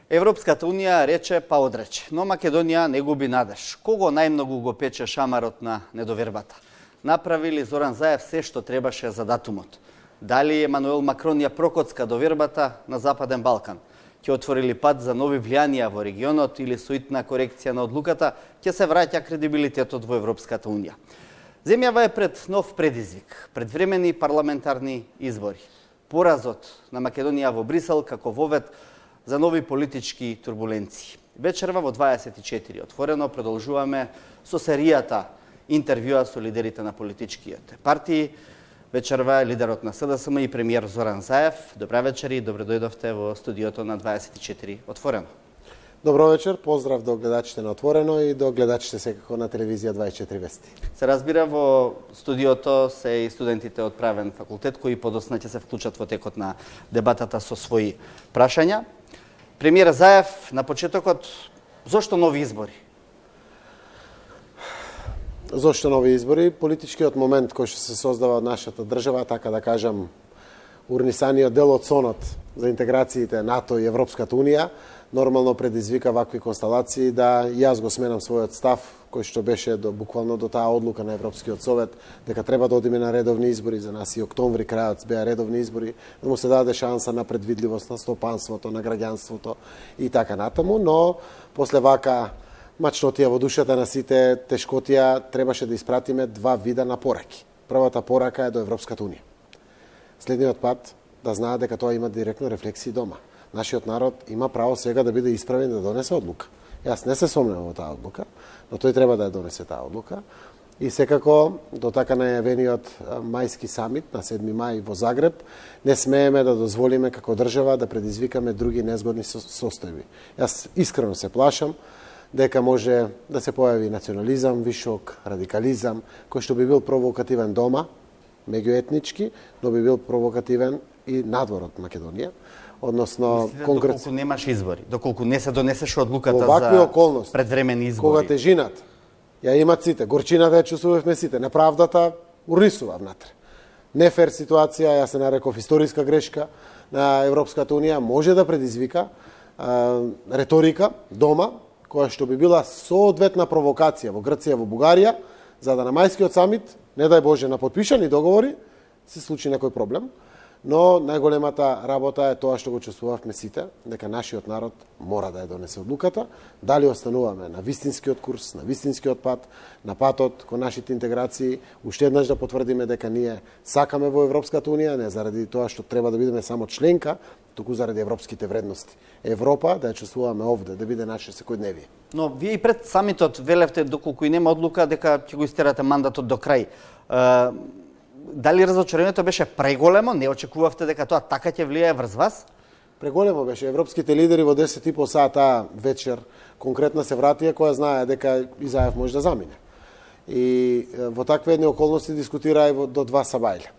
Европската унија рече па одрече, но Македонија не губи надеж. Кого најмногу го пече шамарот на недовербата? Направи ли Зоран Заев се што требаше за датумот? Дали Емануел Макрон ја прокоцка довербата на Западен Балкан? Ќе отвори ли пат за нови влијанија во регионот или со итна корекција на одлуката ќе се враќа кредибилитетот во Европската унија? Земјава е пред нов предизвик, предвремени парламентарни избори. Поразот на Македонија во Брисел како вовет за нови политички турбуленции. Вечерва во 24 отворено продолжуваме со серијата интервјуа со лидерите на политичките партии. Вечерва е лидерот на СДСМ и премиер Зоран Заев. Добра вечер и добро дојдовте во студиото на 24 отворено. Добро вечер, поздрав до гледачите на Отворено и до гледачите секако на телевизија 24 Вести. Се разбира, во студиото се и студентите од правен факултет кои подосна ќе се вклучат во текот на дебатата со своји прашања. Премиер Заев, на почетокот, зошто нови избори? Зошто нови избори? Политичкиот момент кој што се создава од нашата држава, така да кажам, урнисаниот дел од сонот за интеграциите НАТО и Европската унија, нормално предизвика вакви констелации да јас го сменам својот став, кој што беше буквално до таа одлука на Европскиот совет, дека треба да одиме на редовни избори. За нас и октомври крајот беа редовни избори, да му се даде шанса на предвидливост на стопанството, на граѓанството и така натаму, но после вака мачнотија во душата на сите, тешкотија, требаше да испратиме два вида на пораки. Првата порака е до Европската унија. Следниот пат да знаат дека тоа има директно рефлексии дома. Нашиот народ има право сега да биде исправен да донесе одлука. Јас не се сомневам во таа одлука, но тој треба да ја донесе таа одлука. И секако, до така најавениот мајски самит на 7 мај во Загреб, не смееме да дозволиме како држава да предизвикаме други незгодни состојби. Јас искрено се плашам дека може да се појави национализам, вишок, радикализам, кој што би бил провокативен дома, меѓуетнички, но би бил провокативен и надвор од Македонија. Односно, доколку немаш избори, доколку не се донесеше одлуката за предвремени избори. Кога те жинат, ја имат сите, горчината ја чувствувавме сите, неправдата урнисува внатре. Нефер ситуација, ја се нареков историска грешка на Европската унија, може да предизвика реторика дома, која што би била соодветна провокација во Грција, во Бугарија, за да на мајскиот самит, не дај Боже, на подпишани договори, се случи некој проблем. Но најголемата работа е тоа што го чувствувавме сите, дека нашиот народ мора да ја донесе одлуката, дали остануваме на вистинскиот курс, на вистинскиот пат, на патот кон нашите интеграции, уште еднаш да потврдиме дека ние сакаме во Европската унија, не заради тоа што треба да бидеме само членка, туку заради европските вредности. Европа да ја чувствуваме овде, да биде наше секојдневие. Но вие и пред самитот велевте, доколку и нема одлука, дека ќе го истерате мандатот до крај. Дали разочарението беше преголемо? Не очекувавте дека тоа така ќе влијае врз вас? Преголемо беше. Европските лидери во 10,5 сата вечер конкретно се вратија, која знае дека Изаев може да замине. И во такви едни околности дискутираа и до 2 сабајле.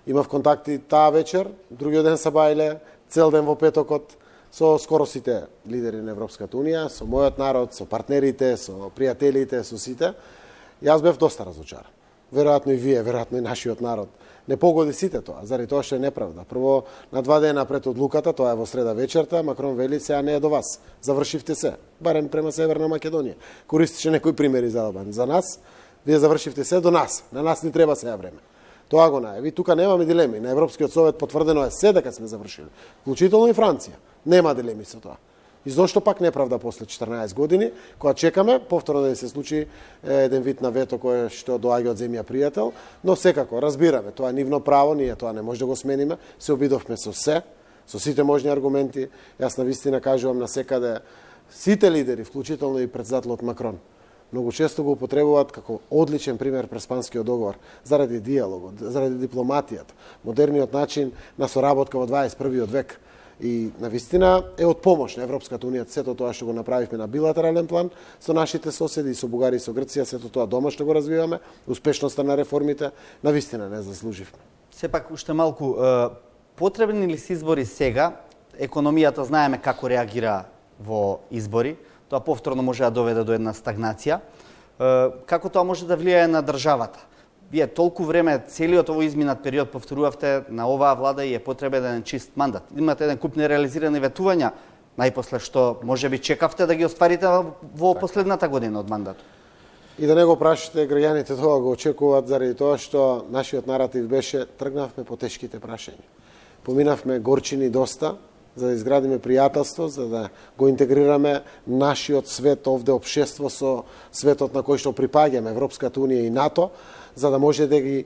Имав контакти таа вечер, другиот ден сабајле, цел ден во петокот, со скоро сите лидери на Европската унија, со мојот народ, со партнерите, со пријателите, со сите. Јас бев доста разочаран. Веројатно и вие, веројатно и нашиот народ. Не погоди сите тоа, заради тоа што е неправда. Прво, на 2 дена пред одлуката, тоа е во среда вечерта, Макрон вели, сега не е до вас. Завршивте се, барем према Северна Македонија. Користише некои примери за Албанија. За нас, вие завршивте се до нас. На нас не треба сега време. Тоа го најави. Тука немаме дилеми. На Европскиот совет потврдено е се дека сме завршили. Вклучително и Франција. Нема дилеми со тоа. И зошто пак неправда после 14 години, кога чекаме повторно да се случи еден вид на вето кој што доаѓа од земја пријател, но секако разбираме, тоа е нивно право, ние тоа не може да го смениме, се обидовме со сите можни аргументи. Јас навистина кажувам на секаде сите лидери, вклучително и председателот Макрон, многу често го употребуваат како одличен пример преспанскиот договор заради диалогот, заради дипломатијата, модерниот начин на соработка во 21. век. И навистина е од помош на Европската унија сето тоа што го направивме на билатерален план со нашите соседи, со Бугарија и со Грција, сето тоа дома што го развиваме, успешноста на реформите, навистина не заслуживме. Сепак уште малку, потребни ли се избори сега? Економијата знаеме како реагира во избори, тоа повторно може да доведе до една стагнација. Како тоа може да влијае на државата? Вие толку време, целиот овој изминат период повторувавте на оваа влада и е потребен еден чист мандат. Имате еден куп нереализирани ветувања најпосле што може би чекавте да ги остварите во последната година од мандатот? И да не го прашате, граѓаните тоа го очекуваат заради тоа што нашиот наратив беше тргнавме по тешките прашања. Поминавме горчини доста, за да изградиме пријателство, за да го интегрираме нашиот свет овде општество со светот на кој што припаѓаме, Европската унија и НАТО, за да може да ги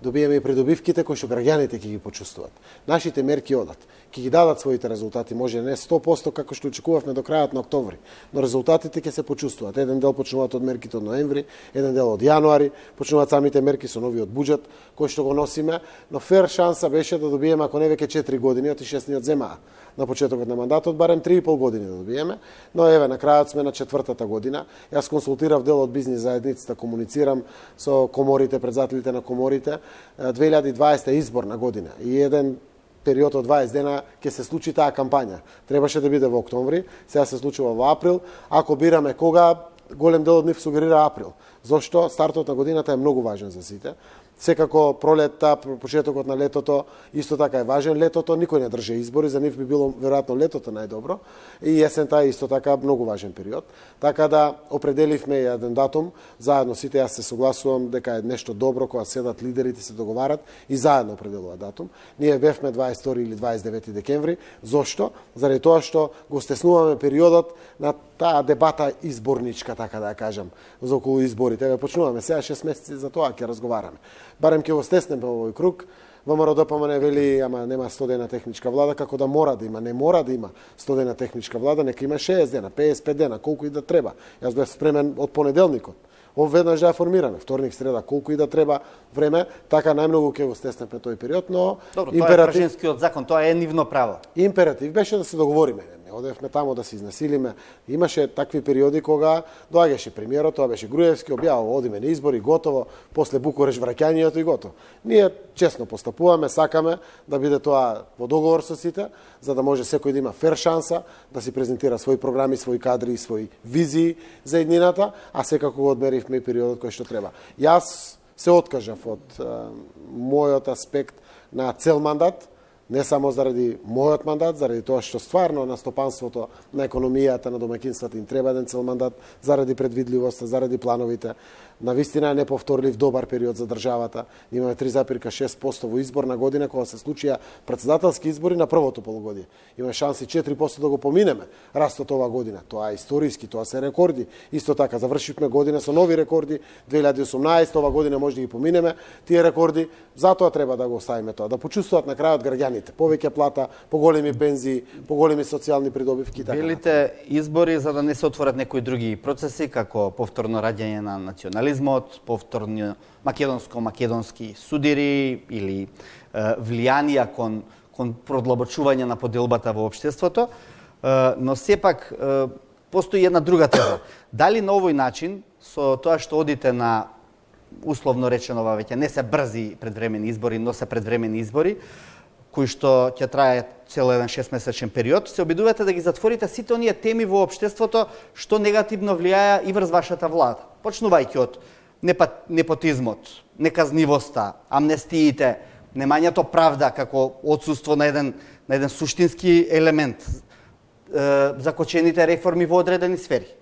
добиеме и придобивките кои што граѓаните ќе ги почувствуват. Нашите мерки одат, ќе ги дадат своите резултати, може не 100% како што очекувавме до крајот на октомври, но резултатите ќе се почувствуваат. Еден дел почнуваат од мерките од ноември, еден дел од јануари, почнуваат самите мерки со новиот буџет кој што го носиме, но фер шанса беше да добиеме ако не веќе 4 години, оти 6 ни од земаа на почетокот на мандатот, барем 3,5 години да добиеме, но еве на крајот сме на 4-та година. Јас консултирав дел од бизнис заедницата, комуницирам со коморите, председателите на коморите. 2020 е изборна година и еден период од 20 дена ќе се случи таа кампања. Требаше да биде во октомври, сега се случува во април. Ако бираме кога, голем дел од нив сугерира април. Зошто? Стартот на годината е многу важен за сите. Секако пролетта, почетокот на летото исто така е важен. Летото никој не држи избори, за нив би било веројатно летото најдобро. И есента е исто така многу важен период. Така да определивме еден датум, заедно сите, јас се согласувам дека е нешто добро кога седат лидерите, се договарат и заедно определуваат датум. Ние бевме 22 или 29 декември. Зошто? Заради тоа што го стеснуваме периодот на таа дебата изборничка, така да ја кажам, за околу изборите. Почнуваме сега 6 месеци за тоа ќе разговараме. Барем ќе го стеснеме овој круг. ВМРО ДПМН вели, ама нема 100 дена техничка влада, како да мора да има. Не мора да има 100 дена техничка влада, нека има 60 дена, 55 дена, колку и да треба. Јас бев спремен од понеделникот. Веднаш да ја формираме, вторник, среда, колку и да треба време, така најмногу ќе го стеснеме тој период, но добро, тоа е прашинскиот закон, тоа е нивно право. Императив беше да се договориме. Не одевме тамо да се изнасилиме. Имаше такви периоди кога доаѓаше премиерот, тоа беше Груевски, објавува одиме на избори, готово, после Букуреш враќањето и готово. Ние честно постапуваме, сакаме да биде тоа во договор со сите, за да може секој да има фер шанса да си презентира своји програми, своји кадри и своји визии за еднината, а секако го одмеривме и периодот кој што треба. Јас се откажав од мојот аспект на цел мандат, не само заради мојот мандат, заради тоа што стварно на стопанството, на економијата, на домаќинствата им треба еден цел мандат, заради предвидливоста, заради плановите. Навистина е неповторлив добар период за државата. Имаме 3,6% во изборна година, кога се случија претседателски избори на првото полугодие. Имаме шанси 4% да го поминеме растот оваа година. Тоа е историски, тоа се рекорди. Исто така, завршивме година со нови рекорди, 2018, ова година може да ги поминеме тие рекорди. Затоа треба да го оставиме тоа, да почувствуваат на крајот граѓаните повеќе плата, поголеми пензии, поголеми социјални придобивки. Велите избори за да не се отворат некои други процеси, како повторно раѓање на национализмот, повторно македонски судири или влијанија кон продлабочување на поделбата во општеството, но сепак постои една друга теза. Дали на овој начин, со тоа што одите на условно речено веќе не се брзи предвремени избори, но се предвремени избори, кои што ќе трае цел еден 6-месечен период, се обидувате да ги затворите сите оние теми во општеството што негативно влијаја и врз вашата влада. Почнувајќи од непотизмот, неказнивоста, амнестиите, немањето правда како отсуство на еден суштински елемент, закочените реформи во одредени сфери.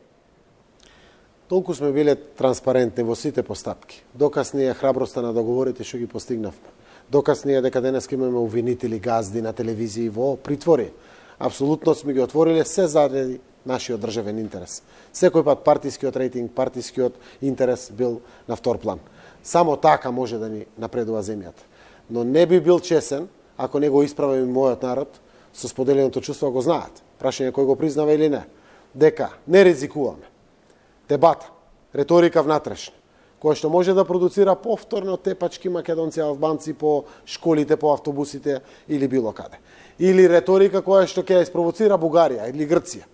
Толку сме биле транспарентни во сите постапки. Доказ ни е храброста на договорите што ги постигнавме. Доказ ни е дека денес имаме обвинители, газди на телевизии во притвори. Апсолутно сме ги отвориле се заради нашиот државен интерес. Секој пат партискиот рейтинг, партискиот интерес бил на втор план. Само така може да ни напредува земјата. Но не би бил чесен ако не го исправаме мојот народ со споделеното чувство, го знаат. Прашање кој го признава или не. Дека не ризикуваме. Дебата, реторика внатрешна, која што може да продуцира повторно тепачки македонци албанци по школите, по автобусите или било каде. Или реторика која што ќе испровоцира Бугарија или Грција.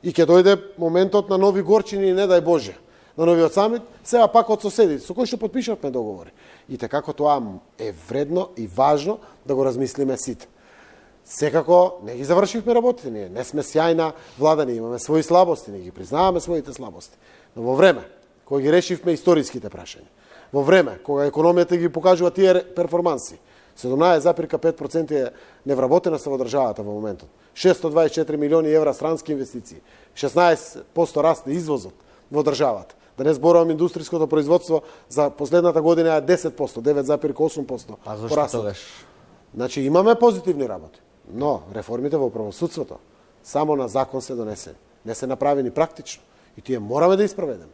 И ќе дојде моментот на нови горчини и не дај Боже, на новиот самит, сега пак од соседите, со кои што подпишавме договори. И како тоа е вредно и важно да го размислиме сите. Секако не ги завршивме работите, ние не сме сјајна влада, ние имаме своји слабости, не ги признаваме своите слабости. Но во време кога ги решивме историските прашања, во време кога економијата ги покажува тие перформанси, 17,5% е невработеност во државата во моментот. 624 милиони евра странски инвестиции, 16% раст на извозот во државата. Да не зборувам индустријското производство за последната година е 10%, 9,8%. А зашто тогаш? Значи имаме позитивни работи, но реформите во правосудството само на закон се донесени, не се направени практично и тие мораме да испроведеме.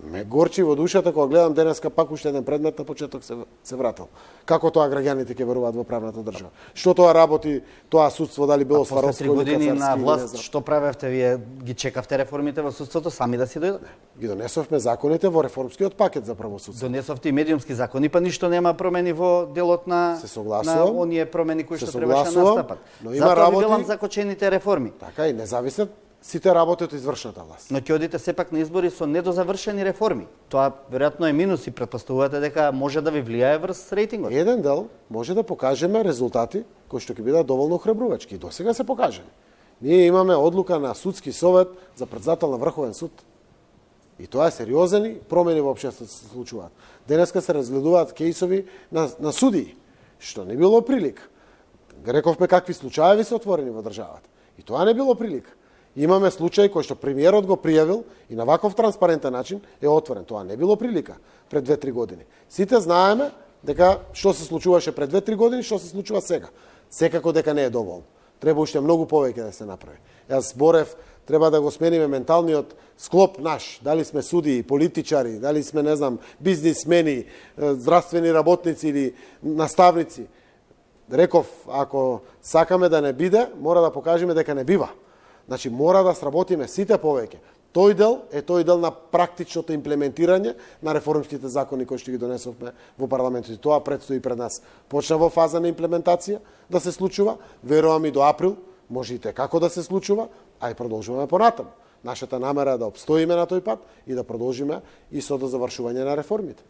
Ме горчи во душата кога гледам денеска пак уште еден предмет на почеток се вратил. Како тоа граѓаните ќе веруваат во правната држава? Што тоа работи, тоа судство дали било Сваровско или Кацарски? После 3 години на власт, не знам. што правевте вие? Ги чекавте реформите во судството сами да си дојдат? Ги донесовме законите во реформскиот пакет за правосудство. Донесовте и медиумски закони, па ништо нема промени во делот на Се согласувам. на оние промени кои Се што требаше да согласувам, настапат. но има Затоа работи- ви велам закочените реформи. Така и не зависат сите работи од извршната власт. Но ќе одите сепак на избори со недозавршени реформи. Тоа веројатно е минус и претпоставувате дека може да ви влијае врз рейтингот. Еден дел може да покажеме резултати кои што ќе бидат доволно охрабрувачки. И досега се покажени. Ние имаме одлука на судски совет за председател на Врховен суд. И тоа е сериозни промени во општеството се случуваат. Денеска се разгледуваат кейсови на судии, што не било прилика. Рековме какви случаи се отворени во државата. И тоа не било прилика. Имаме случај кој што премиерот го пријавил и на ваков транспарентен начин е отворен. Тоа не било прилика пред 2-3 години. Сите знаеме дека што се случуваше пред 2-3 години, што се случува сега. Секако дека не е доволно. Треба уште многу повеќе да се направи. Јас зборев, треба да го смениме менталниот склоп наш. Дали сме судии, политичари, дали сме, не знам, бизнисмени, здравствени работници или наставници. Реков, ако сакаме да не биде, мора да покажеме дека не бива. Значи, мора да сработиме сите повеќе. Тој дел е тој дел на практичното имплементирање на реформските закони кои што ги донесовме во парламентот. И тоа предстои пред нас. Почна во фаза на имплементација да се случува, верувам и до април, може и како да се случува, а и продолжуваме понатаму. Нашата намера е да обстоиме на тој пат и да продолжиме и со до завршување на реформите.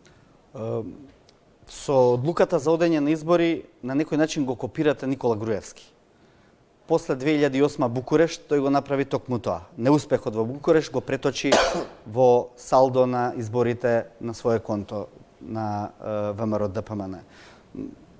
Со одлуката за одење на избори на некој начин го копирате Никола Груевски. После 2008 Букурешт, тој го направи токму тоа. Неуспехот во Букурешт го преточи во салдо на изборите на свое конто на ВМРО ДПМН.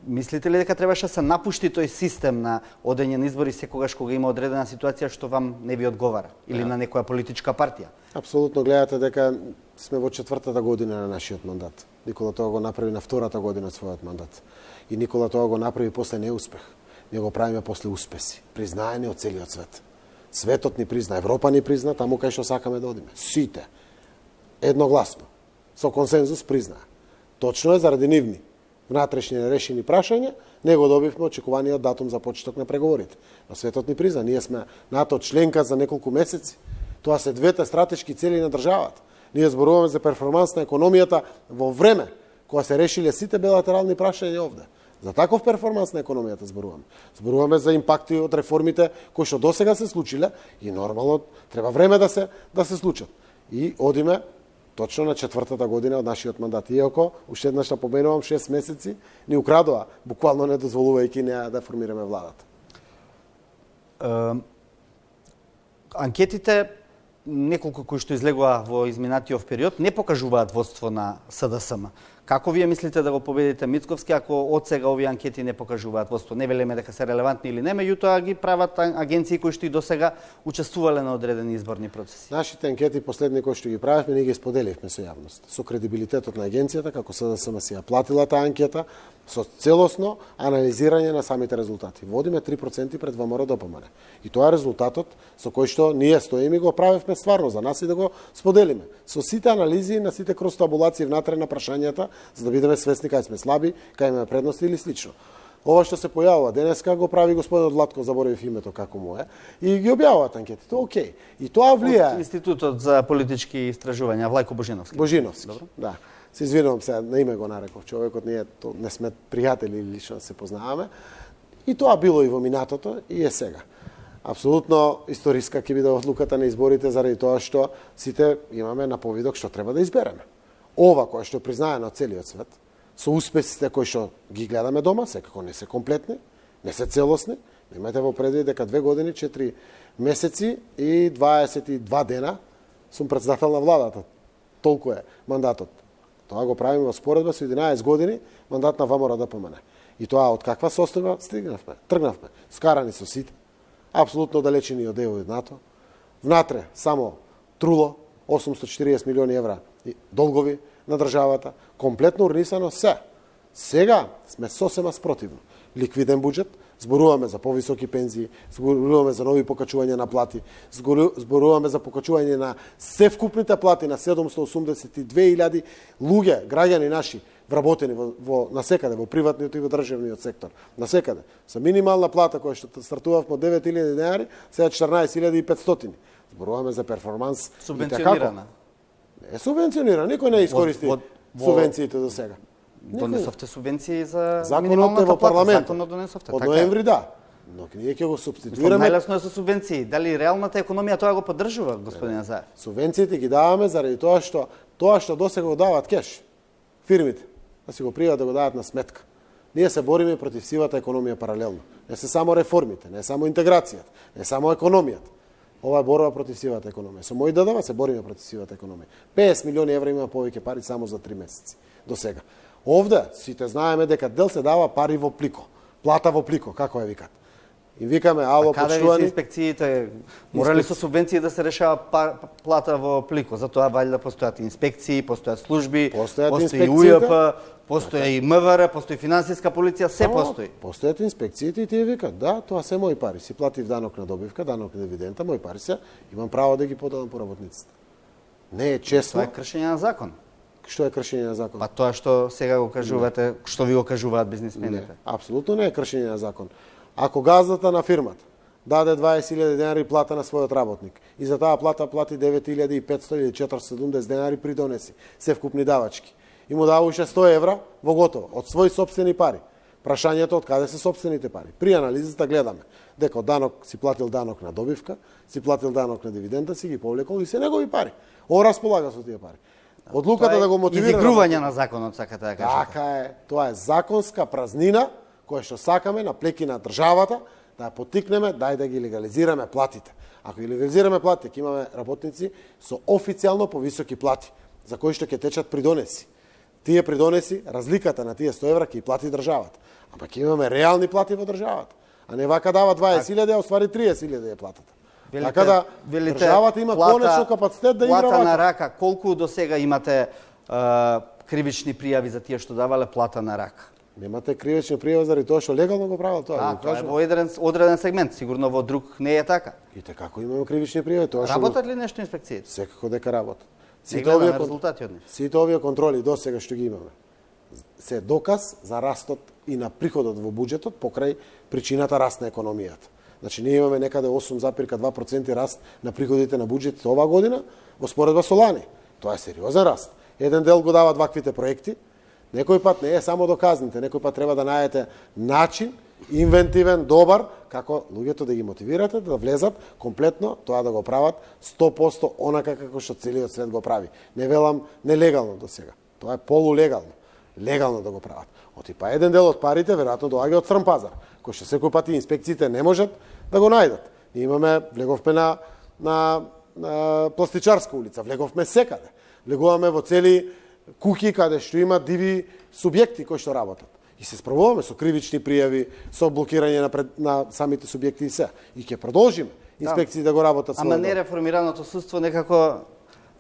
Мислите ли дека требаше да се напушти тој систем на одење на избори секогаш кога има одредена ситуација што вам не ви одговара или на некоја политичка партија? Апсолутно гледате дека сме во 4-та година на нашиот мандат. Никола тоа го направи на 2-та година својот мандат. И Никола тоа го направи после неуспех. Ние го правиме после успеси, признаени од целиот свет. Светот ни призна, Европа ни призна, таму кај што сакаме да одиме. Сите, едногласно, со консензус признаа. Точно е заради нивни внатрешни нерешени прашања, не го добивме очекуваниот датум за почеток на преговорите. Но светот ни призна, ние сме НАТО членка за неколку месеци. Тоа се двете стратешки цели на државата. Ние зборуваме за перформанс на економијата во време кога се решиле сите билатерални прашања овде. За таков перформанс на економијата зборуваме. Зборуваме за импакти од реформите кои што досега се случиле и нормално треба време да се случат. И одиме точно на 4-та година од нашиот мандат. Иако, уште еднаш да поменувам, 6 месеци ни украдоа, буквално не дозволувајќи неа да формираме владата. Анкетите, неколку кои што излегува во изминатиот период, не покажуваат водство на СДСМ. Како вие мислите да го победите Мицковски ако од сега овие анкети не покажуваат водство? Не велиме дека се релевантни или не, меѓутоа ги прават агенции кои што и досега учествувале на одредени изборни процеси. Нашите анкети последни кои што ги правевме, ние ги споделивме со јавност, со кредибилитетот на агенцијата, како СДСМ си ја платила таа анкета, со целосно анализирање на самите резултати. Водиме 3% пред ВМРО ДПМН. И тоа е резултатот со кој што ние стоиме и го правевме стварно за нас и да го споделиме. Со сите анализи на сите кростабулации внатре на прашањата, за да бидеме свесни кај сме слаби, кај имаме предности или слично. Ова што се појавува денеска го прави господинот Владко, заборавив името како му е, и ги објавуваат анкетите. Океј. И тоа влијае. Институтот за политички истражувања, Влајко Божиновски. Божиновски. Добро. Да. Се извинувам се, на име го нареков човекот, ние не сме пријатели или лично се познаваме. И тоа било и во минатото и е сега. Апсолутно историска ќе биде одлуката на изборите заради тоа што сите имаме на повидок што треба да избереме. Ова кој што е признаено од целиот свет, со успесите кои што ги гледаме дома, секако не се комплетни, не се целосни. Имате во предвид дека 2 години, 4 месеци и 22 дена сум председател на владата. Толку е мандатот. Тоа го правиме во споредба со 11 години мандат на ВМРО ДПМН. И тоа од каква состојба стигнавме? Тргнавме. Скарани со сите. апсолутно далечени од ЕУ и НАТО. Внатре само труло 840 милиони евра долгови на државата, комплетно урнисано се. Сега сме сосема спротивно. Ликвиден буџет, зборуваме за повисоки пензии, зборуваме за нови покачувања на плати, зборуваме за покачување на севкупните плати на 782.000 луѓе, граѓани наши, вработени во насекаде, во приватниот и во државниот сектор. Насекаде. Со минимална плата која што стартував од 9.000 денари, сега 14.500. Зборуваме за перформанс. Субвенционирана. Не е субвенционирана, никој не искористи субвенциите до сега. Донесовте субвенции за Законот минималната е во плата. парламентот. Законот донесовте. Од така е. ноември да. Но ние ќе го субституираме. Најлесно е со субвенции. Дали реалната економија тоа го поддржува, господин Азаев? Субвенциите ги даваме заради тоа што досега го даваат кеш. Фирмите да си го пријават да го даваат на сметка. Ние се бориме против сивата економија паралелно. Не се само реформите, не само интеграцијата, не само економијата. Ова е борба против сивата економија. Со мој ДДВ се бориме против сивата економија. 50 милиони евра има повеќе пари само за 3 месеци до сега. Овде сите знаеме дека дел се дава пари во плико, плата во плико, како ја викат. И викаме, ало, каде ви се почувани... инспекциите? Морали со субвенции да се решава плата во плико? Затоа валјда постојат инспекции, постојат служби, постои УЈП, постои и МВР, постои финансиска полиција, се постои. Постојат инспекциите и тие викат, да, тоа се мои пари. Си платив данок на добивка, данок на дивидента, мои пари се, имам право да ги поделам по работниците. Не е честно. Тоа е кршење на закон. Што е кршење на закон? Па тоа што сега го кажувате, што ви го кажуваат бизнисмените. Не, апсолутно не е кршење на закон. Ако газдата на фирмата даде 20.000 денари плата на својот работник и за таа плата плати 9.500 или 470 денари придонеси, се вкупни давачки, и му дава уште 100 евра во готово, од своји сопствени пари. Прашањето од каде се сопствените пари. При анализата гледаме дека данок си платил данок на добивка, си платил данок на дивиденда, си ги повлекол и се негови пари. Он располага со тие пари. Одлуката да го мотивира... Изигрување на законот, сакате да кажете. Така е. Тоа е законска празнина која што сакаме на плеки на државата да ја поттикнеме, дај да ги легализираме платите. Ако ги легализираме платите, ќе имаме работници со официјално повисоки плати, за кои што ќе течат придонеси. Тие придонеси, разликата на тие 100 евра ќе плати државата. Ама ќе имаме реални плати во државата. А не вака дава 20.000, а оствари 30.000 е платата. Така да државата има конечно капацитет да игра плата вака. на рака. Колку до сега имате кривични пријави за тие што давале плата на рака? Немате кривични пријави заради тоа што легално го правел тоа. Тоа е во одреден сегмент, сигурно во друг не е така. И како имаме кривични пријави, тоа што работат ли нешто инспекциите? Секако дека работат. Сите овие резултати од нив. Сите овие контроли до сега што ги имаме се доказ за растот и на приходот во буџетот покрај причината раст на економијата. Значи ние имаме некаде 8,2% раст на приходите на буџетот оваа година во споредба со лани. Тоа е сериозен раст. Еден дел го дават ваквите проекти. Некој пат не е само доказните, некој пат треба да најдете начин, инвентивен, добар, како луѓето да ги мотивирате да влезат комплетно, тоа да го прават 100% онака како што целиот свет го прави. Не велам нелегално до сега. Тоа е полулегално. Легално да го прават. Па еден дел од парите веројатно доаѓа од црн пазар, кој што секој пат инспекциите не можат да го најдат. Ние имаме, влеговме на Пластичарска улица, влеговме секаде. Влегуваме во цели куќи каде што има диви субјекти кои што работат. И се справуваме со кривични пријави, со блокирање на самите субјекти и се. И ќе продолжиме инспекции да го работат. Ама не реформираното судство некако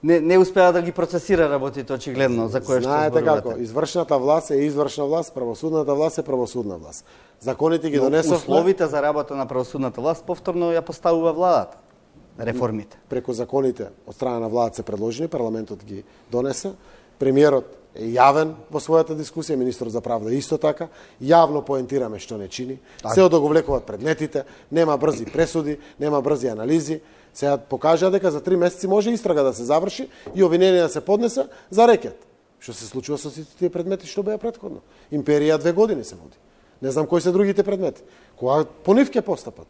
не успеа да ги процесира работите очигледно за кое што зборувате. Знаете како, извршната власт е извршна власт, правосудната власт е правосудна власт. Законите ги донесовме. Условите за работа на правосудната власт повторно ја поставува владата. Реформите. Преку законите од страна на владата се предложени, парламентот ги донесе. Премиерот е јавен во својата дискусија, министрот за правда исто така, јавно поентираме што не чини, се одоговлекуваат предметите, нема брзи пресуди, нема брзи анализи. Сега покажа дека за 3 месеци може истрага да се заврши и обвинение да се поднесе за рекет. Што се случува со сите тие предмети што беа претходно? Империја 2 години се води. Не знам кои се другите предмети. Кога по нив ќе постапат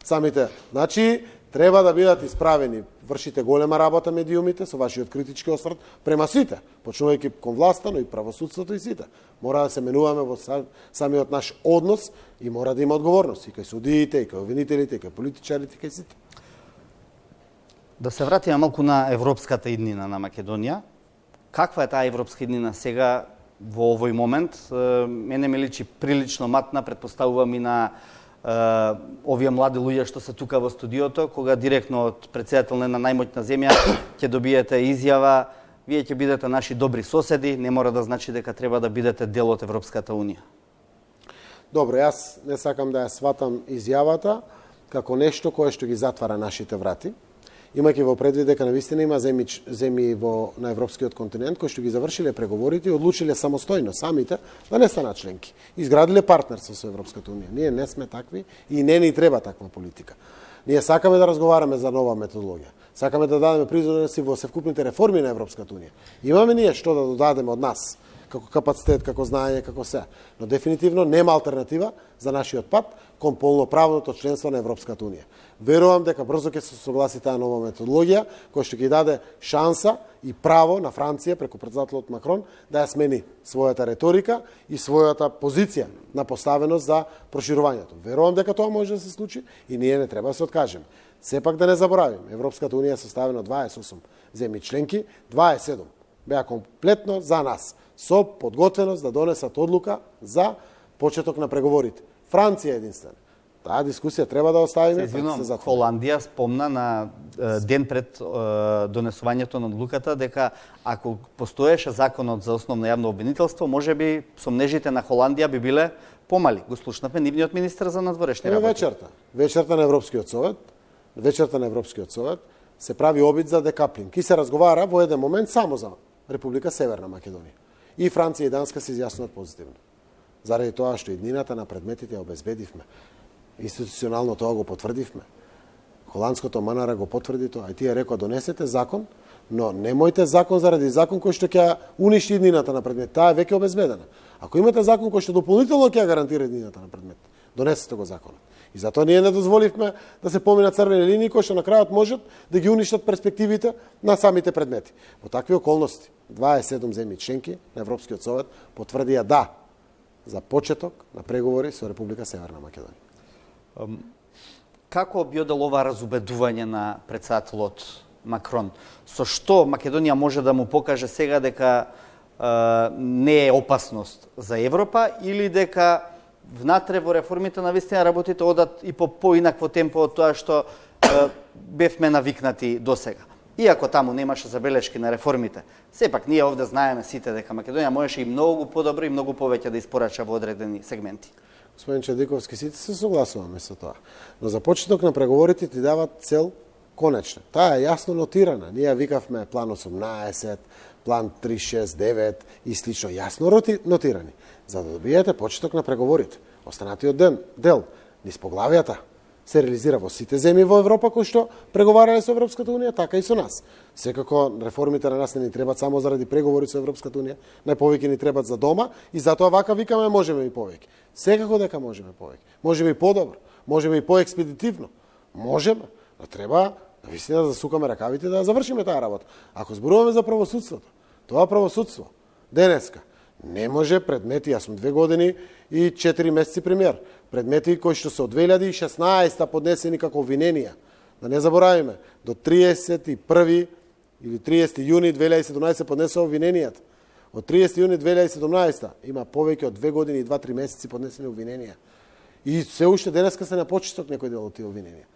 самите. Значи, треба да бидат исправени. Вршите голема работа медиумите со вашиот критички осврт према сите, почнувајќи кон власта, но и правосудството и сите. Мора да се менуваме во самиот наш однос и мора да има одговорност и кај судиите, и кај обвинителите, и кај политичарите, и кај сите. Да се вратиме малку на европската иднина на Македонија. Каква е таа европска иднина сега во овој момент? Мене ме личи прилично матна, претпоставувам и на овие млади луѓе што се тука во студиото, кога директно од председател на најмоćна земја ќе добиете изјава, вие ќе бидете наши добри соседи, не мора да значи дека треба да бидете дел од Европската унија. Добро, јас не сакам да ја сватам изјавата како нешто кое што ги затвара нашите врати, имајќи во предвид дека навистина има земји на европскиот континент кои што ги завршиле преговорите и одлучиле самостојно самите да не станат членки. Изградиле партнерство со Европската унија. Ние не сме такви и не ни треба таква политика. Ние сакаме да разговараме за нова методологија. Сакаме да дадеме принос во севкупните реформи на Европската унија. Имаме ние што да додадеме од нас, како капацитет, како знаење, како се. Но дефинитивно нема алтернатива за нашиот пат кон полноправното членство на Европската унија. Верувам дека брзо ќе се согласи таа нова методологија, која што ќе даде шанса и право на Франција преку председателот Макрон да ја смени својата реторика и својата позиција на поставеност за проширувањето. Верувам дека тоа може да се случи и ние не треба да се откажеме. Сепак да не заборавиме, Европската унија е составена од 28 земји членки, 27 беа комплетно за нас, со подготвеност да донесат одлука за почеток на преговорите. Франција е единствена. Таа дискусија треба да оставиме. Холандија спомна на ден пред донесувањето на одлуката дека ако постоеше законот за основно јавно обвинителство, можеби сомнежите на Холандија би биле помали. Го слушнавме нивниот министер за надворешни работи. Вечерта на Европскиот совет се прави обид за декаплинг и се разговара во еден момент само за Република Северна Македонија. И Франција и Данска се изјаснуваат позитивно. Заради тоа што иднината на предметите ја обезбедивме. Институционално тоа го потврдивме. Холандското МНР го потврди тоа. И тие рекоа донесете закон, но немојте закон заради закон кој што ќе уништи иднината на предмет. Таа е веќе обезбедена. Ако имате закон кој што дополнително ќе гарантира иднината на предмет, донесете го законот. И затоа ние не дозволивме да се поминат црвени линии кои што на крајот можат да ги уништат перспективите на самите предмети. Во такви околности 27 земји членки на Европскиот совет потврдија да за почеток на преговори со Република Северна Македонија. Како би одел ова разубедување на председателот Макрон? Со што Македонија може да му покаже сега дека не е опасност за Европа или дека внатре во реформите на вистина работите одат и по поинакво темпо од тоа што бевме навикнати досега? Иако таму немаше забелешки на реформите, сепак ние овде знаеме сите дека Македонија можеше и многу подобро и многу повеќе да испорача во одредени сегменти. Господин Чедиковски, сите се согласуваме со тоа. Но за почеток на преговорите ти дават цел конечна. Таа е јасно нотирана. Ние викавме план 18, план 369 и слично јасно нотирани. За да добиете почеток на преговорите. Останатиот дел, низ поглавијата, се реализира во сите земји во Европа кои што преговарале со Европската унија, така и со нас. Секако реформите на нас не ни требат само заради преговори со Европската унија, најповеќе ни требат за дома и затоа вака викаме можеме и повеќе. Секако дека можеме повеќе. Можеме и подобро, можеме и поекспедитивно. Можеме, но треба навистина да засукаме ракавите да завршиме таа работа. Ако зборуваме за правосудството, тоа правосудство денеска не може предмети, јас сум 2 години и 4 месеци премиер, предмети кои што се од 2016 поднесени како обвиненија. Да не заборавиме, до 31 или 30 јуни 2017 поднесува обвиненијата. Од 30 јуни 2017 има повеќе од 2 години и 2-3 месеци поднесени обвиненија. И се уште денеска се на почеток некој дел од тие обвиненија.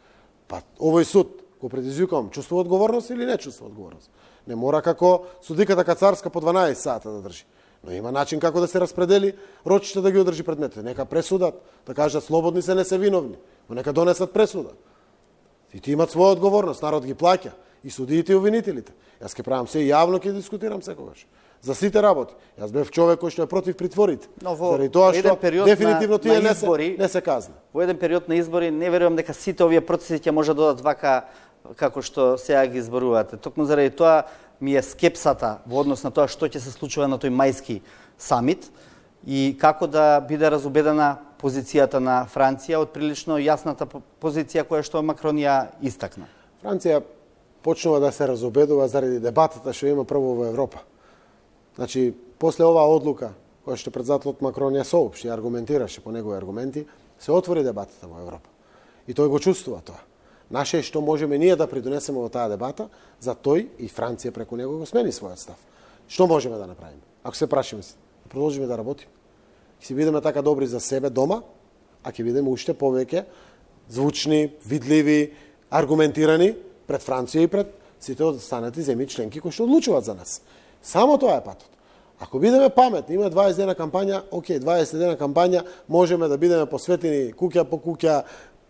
Па овој суд го предизвикувам, чувствува одговорност или не чувствува одговорност? Не мора како судиката Кацарска по 12 сата да држи. Но има начин како да се распредели рочиште да ги одржи предметите. Нека пресудат, да кажат слободни се, не се виновни. Но нека донесат пресуда. И ти имат своја одговорност, народ ги плаќа. И судиите и обвинителите. Јас ќе правам се и јавно ќе дискутирам секогаш. За сите работи. Јас бев човек кој што е против притворите. Заради тоа што дефинитивно тие не се казна. Во еден период на избори не верувам дека сите овие процеси ќе може да додат вака како што сега ги изборувате. Токму заради тоа ми е скепсата во однос на тоа што ќе се случува на тој мајски самит и како да биде разубедена позицијата на Франција од прилично јасната позиција која што Макрон ја истакна. Франција почнува да се разубедува заради дебатата што има прво во Европа. Значи, после оваа одлука која што председателот Макрон ја соопшти, аргументираше по негови аргументи, се отвори дебатата во Европа. И тој го чувствува тоа. Наше што можеме ние да придонесеме во таа дебата, за тој и Франција преку него го смени својот став. Што можеме да направиме? Ако се прашиме, да продолжиме да работиме. Ќе си бидеме така добри за себе дома, а ќе бидеме уште повеќе звучни, видливи, аргументирани пред Франција и пред сите останати земји членки кои што одлучуваат за нас. Само тоа е патот. Ако бидеме паметни, има 20 дена кампања, окей, 20 дена кампања, можеме да бидеме посветени куќа по куќа,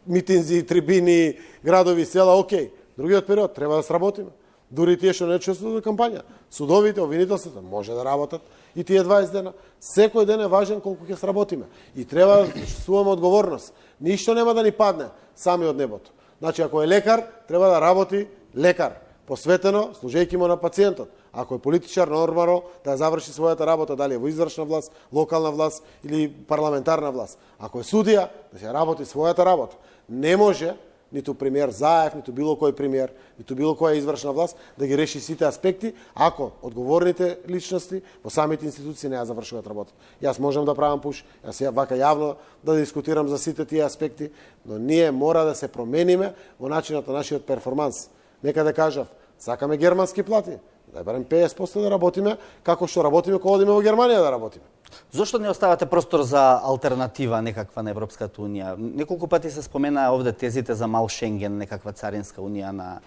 митинзи, трибини, градови, села, окей. Другиот период треба да сработиме. Дури тие што не учествуваат во кампања, судовите, обвинителството може да работат и тие 20 дена. Секој ден е важен колку ќе сработиме. И треба да чувствуваме одговорност. Ништо нема да ни падне сами од небото. Значи, ако е лекар, треба да работи лекар, посветено, служејќи му на пациентот. Ако е политичар, нормално да заврши својата работа, дали е во извршна власт, локална власт или парламентарна власт. Ако е судија, да се работи својата работа. Не може ниту премиер Заев, ниту било кој премиер, ниту било која извршна власт да ги реши сите аспекти, ако одговорните личности во самите институции не ја завршуваат работа. Јас можам да правам пуш, јас вака јавно да дискутирам за сите тие аспекти, но ние мора да се промениме во начинот на нашиот перформанс. Нека да кажав, сакаме германски плати, да барем 50% да работиме, како што работиме кога одиме во Германија да работиме. Зошто не оставате простор за алтернатива некаква на Европската унија? Неколку пати се спомена овде тезите за мал Шенген, некаква царинска унија на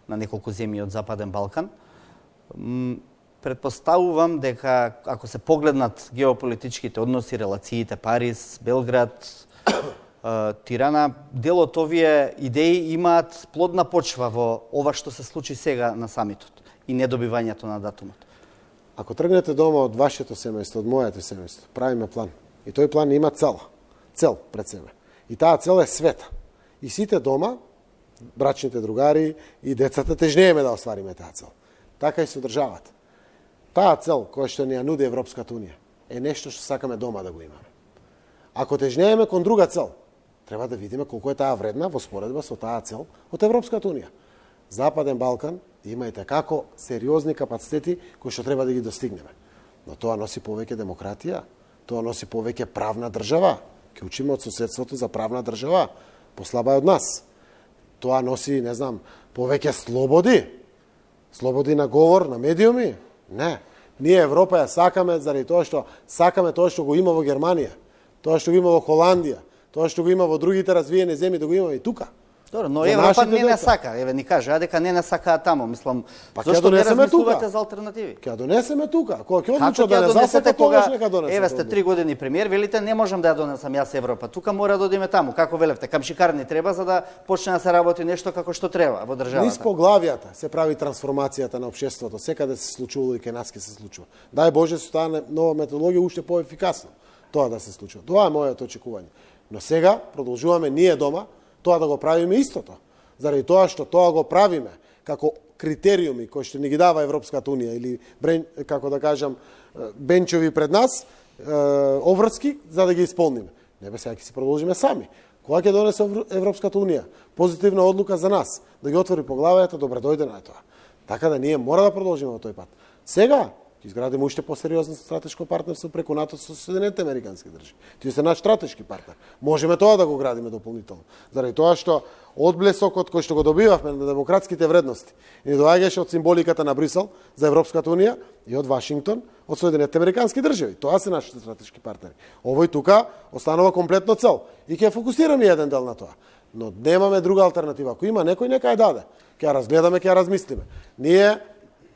неколку земји од Западен Балкан. Предпоставувам дека ако се погледнат геополитичките односи, релациите Париз, Белград, Тирана, дел од овие идеи имаат плодна почва во ова што се случи сега на самитот и недобивањето на датумот. Ако тргнете дома од вашето семејство, од моето семејство, правиме план. И тој план има цел пред себе. И таа цел е света. И сите дома, брачните другари и децата, тежнееме да оствариме таа цел. Така и со државата. Таа цел која што ни ја нуди Европската унија е нешто што сакаме дома да го имаме. Ако тежнееме кон друга цел, треба да видиме колку е таа вредна во споредба со таа цел од Европската унија. Западен Балкан има и како сериозни капацитети кои што треба да ги достигнеме. Но тоа носи повеќе демократија, тоа носи повеќе правна држава. Ќе учиме од соседството за правна држава, послаба е од нас. Тоа носи, не знам, повеќе слободи. Слободи на говор, на медиуми? Не. Ние Европа ја сакаме заради тоа што сакаме тоа што го има во Германија, тоа што го има во Холандија, тоа што го има во другите развиени земји, да го имаме и тука. Добро, но Европа не сака. Еве ни кажа дека не сакаат таму. Мислам, зошто не размислувате за алтернативи? Ќе донесеме тука. Кога ќе одлучат да не засака, тогаш нека донесете. Еве сте 3 години премиер, велите не можам да ја донесам јас Европа. Тука мора да одиме таму. Како велевте, камшикарни треба за да почне да се работи нешто како што треба во државата. Низ поглавијата се прави трансформацијата на општеството. Секаде се случува и кај нас ќе се случува. Дај Боже со таа нова методологија уште поефикасно тоа да се случува. Тоа е моето очекување. Но сега продолжуваме ние дома тоа да го правиме истото. Заради тоа што тоа го правиме како критериуми кои што ни ги дава Европската унија или како да кажам бенчови пред нас, обврски за да ги исполниме. Не бе сега ќе си продолжиме сами. Кога ќе донесе Европската унија позитивна одлука за нас да ги отвори поглавијата, добре дојде на тоа. Така да ние мора да продолжиме во тој пат. Сега ќе изградиме уште посериозно стратешко партнерство преку НАТО со Соединетите американски држави. Тие се наш стратешки партнер. Можеме тоа да го градиме дополнително. Заради тоа што одблесокот кој што го добивавме на демократските вредности ни доаѓаше од символиката на Брисел за Европската унија и од Вашингтон, од Соединетите американски држави. Тоа се нашите стратешки партнери. Овој тука останува комплетно цел и ќе фокусираме еден дел на тоа. Но немаме друга алтернатива. Ако има некој, нека ја даде. Ќе ја разгледаме, ќе ја размислиме. Ние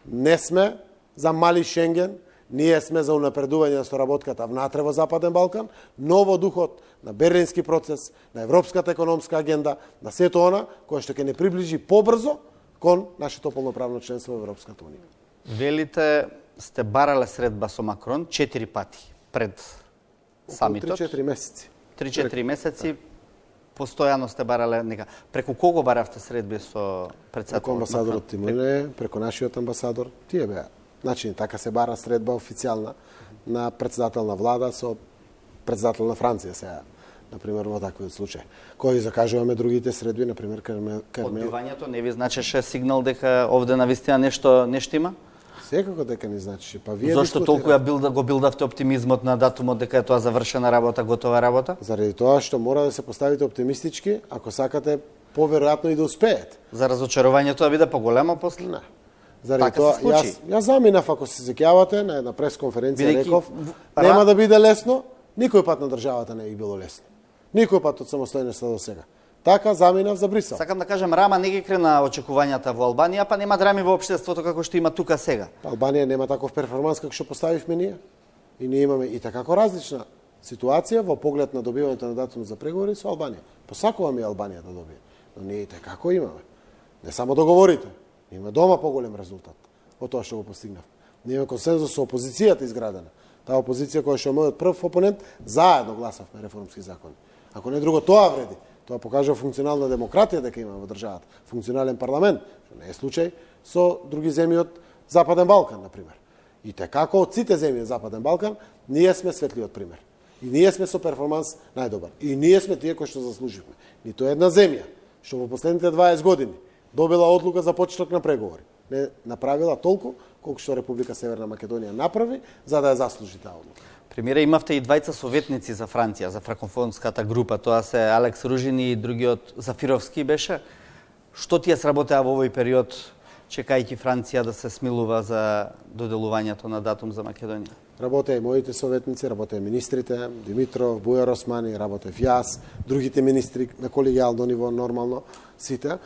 не сме за мали Шенген, ние сме за унапредување на соработката внатре во Западен Балкан, но во духот на Берлински процес, на Европската економска агенда, на сето она кое што ќе не приближи побрзо кон нашето полноправно членство во Европската унија. Велите сте барале средба со Макрон 4 пати пред самитот. 3-4 месеци. 3-4 месеци. Постојано сте барале нека. Преку кого баравте средби со председателот? Преку амбасадорот Тимоне, преку нашиот амбасадор. Тие беа. Значи, така се бара средба официјална на председател на влада со председател на Франција сега, например, во таквиот случај. Кои закажуваме другите средби, например, Кермел. Одбивањето не ви значеше сигнал дека овде навистина нешто има? Секако дека не значеше. Па вие зошто толку го билдавте оптимизмот на датумот дека е тоа завршена работа, готова работа? Заради тоа што мора да се поставите оптимистички, ако сакате поверојатно и да успеете. За разочарувањето да биде поголемо после? Не. Заради тоа, јас заминав, ако се сеќавате, на една пресконференција реков, нема да биде лесно, никој пат на државата не би било лесно. Никој пат од самостојноста до сега. Така заминав за Брисел. Сакам да кажам, Рама не ги крена очекувањата во Албанија, па нема драми во општеството како што има тука сега. Албанија нема таков перформанс како што поставивме ние. И ние имаме и така различна ситуација во поглед на добивањето на датум за преговори со Албанија. Посакуваме и Албанија да добие, но ние и така имаме. Не само договорите, имаме дома поголем резултат од тоа што го постигнавме. Ние имаме консензус со опозицијата изградена. Таа опозиција која што е мојот прв опонент, заедно гласавме реформски закони. Ако не друго, тоа вреди. Тоа покажува функционална демократија дека имаме во државата, функционален парламент, што не е случај со други земји од Западен Балкан, например. И така од сите земји од Западен Балкан, ние сме светлиот пример. И ние сме со перформанс најдобар. И ние сме тие кои што заслуживме. Нито една земја што во последните 20 години добила одлука за почеток на преговори не направила толку колку што Република Северна Македонија направи за да ја заслужи таа одлука. Премиере, имавте и двајца советници за Франција, за франкофонската група, тоа се Алекс Ружини и другиот Зафировски беше. Што тие сработеа во овој период, чекајќи Франција да се смилува за доделувањето на датум за Македонија? Работеа и моите советници, работеа министрите, Димитров, Бујар Османи, работев јас, другите министри на колегијално ниво, нормално, сите.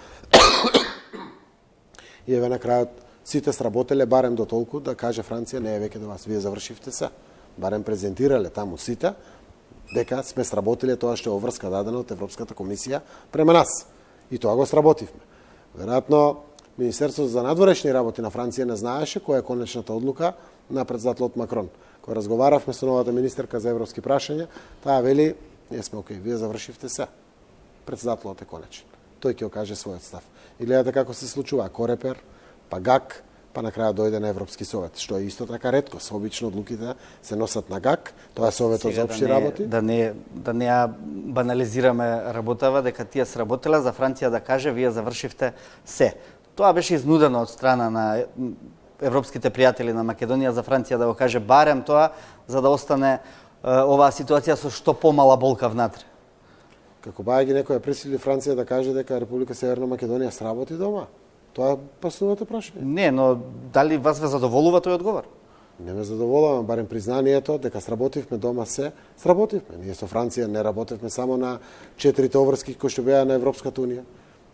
И еве на крајот сите сработеле барем до толку да каже Франција не е веќе до вас, вие завршивте се. Барем презентирале таму сите дека сме сработиле тоа што е оврска дадена од Европската комисија према нас. И тоа го сработивме. Веројатно Министерството за надворешни работи на Франција не знаеше која е конечната одлука на председателот Макрон. Кога разговаравме со новата министерка за европски прашања, таа вели, ние сме окей, вие завршивте се. Председателот е конечен. Тој ќе окаже својот став. И гледате како се случува Корепер, па ГАК, па на крајот дојде на Европски совет, што е исто така ретко. Обично одлуките се носат на ГАК, тоа е Советот за општи работи. Да не ја банализираме работава, дека тие сработела за Франција да каже вие завршивте се. Тоа беше изнудено од страна на европските пријатели на Македонија за Франција да го каже барем тоа, за да остане оваа ситуација со што помала болка внатре. Како бајаги некој присили Франција да каже дека Република Северна Македонија сработи дома? Тоа пасувате прашање? Не, но дали вас ве задоволува тој одговор? Не ме задоволува, барем признанието дека сработивме дома се, сработивме. Ние со Франција не работевме само на 4 обврски кои што беа на Европската унија.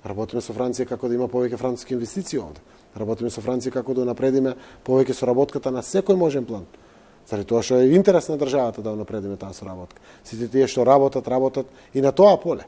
Работиме со Франција како да има повеќе француски инвестиции овде. Работиме со Франција како да напредиме повеќе соработката на секој можен план. Заради тоа што е интерес на државата да напредиме таа соработка. Сите тие што работат и на тоа поле.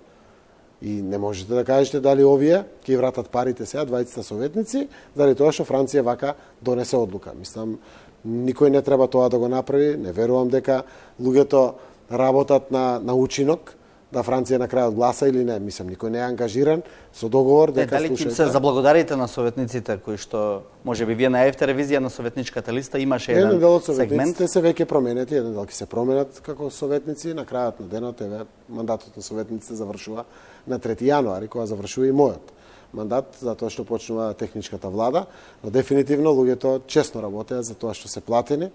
И не можете да кажете дали овие ќе вратат парите сега, двајцата советници, заради тоа што Франција вака донесе одлука. Мислам, никој не треба тоа да го направи, не верувам дека луѓето работат на учинок, да Франција на крајот гласа или не. Мислам, никој не е ангажиран со договор дека слушајте. Дали ќе се заблагодарите на советниците кои што можеби вие најавте ревизија на советничката листа, имаше еден дел од сегмент. Советниците се веќе променети, еден дел ќе се променат како советници, на крајот на денот еве мандатот на советниците завршува на 3 јануари, кога завршува и мојот мандат, затоа што почнува техничката влада, но дефинитивно луѓето честно работеа за тоа што се платени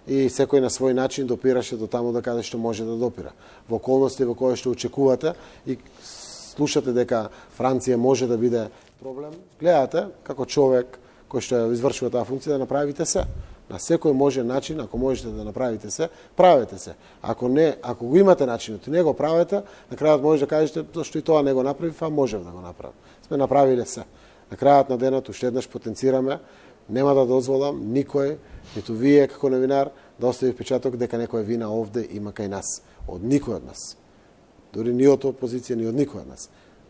и секој на свој начин допираше до таму до каде што може да допира. Во околности во кои што очекувате и слушате дека Франција може да биде проблем, гледате како човек кој што извршува таа функција да направите се. На секој можен начин, ако можете да направите се, правете се. Ако не, ако го имате начинот и не го правите, на крајот може да кажете зашто и тоа не го направив, а можев да го направам. Сме направиле се. На крајот на денот уште еднаш потенцираме, нема да дозволам никој, ниту вие како новинар, да остави впечаток дека некоја вина овде има кај нас. Од никој од нас. Дори ни од опозиција, ни од никој од нас.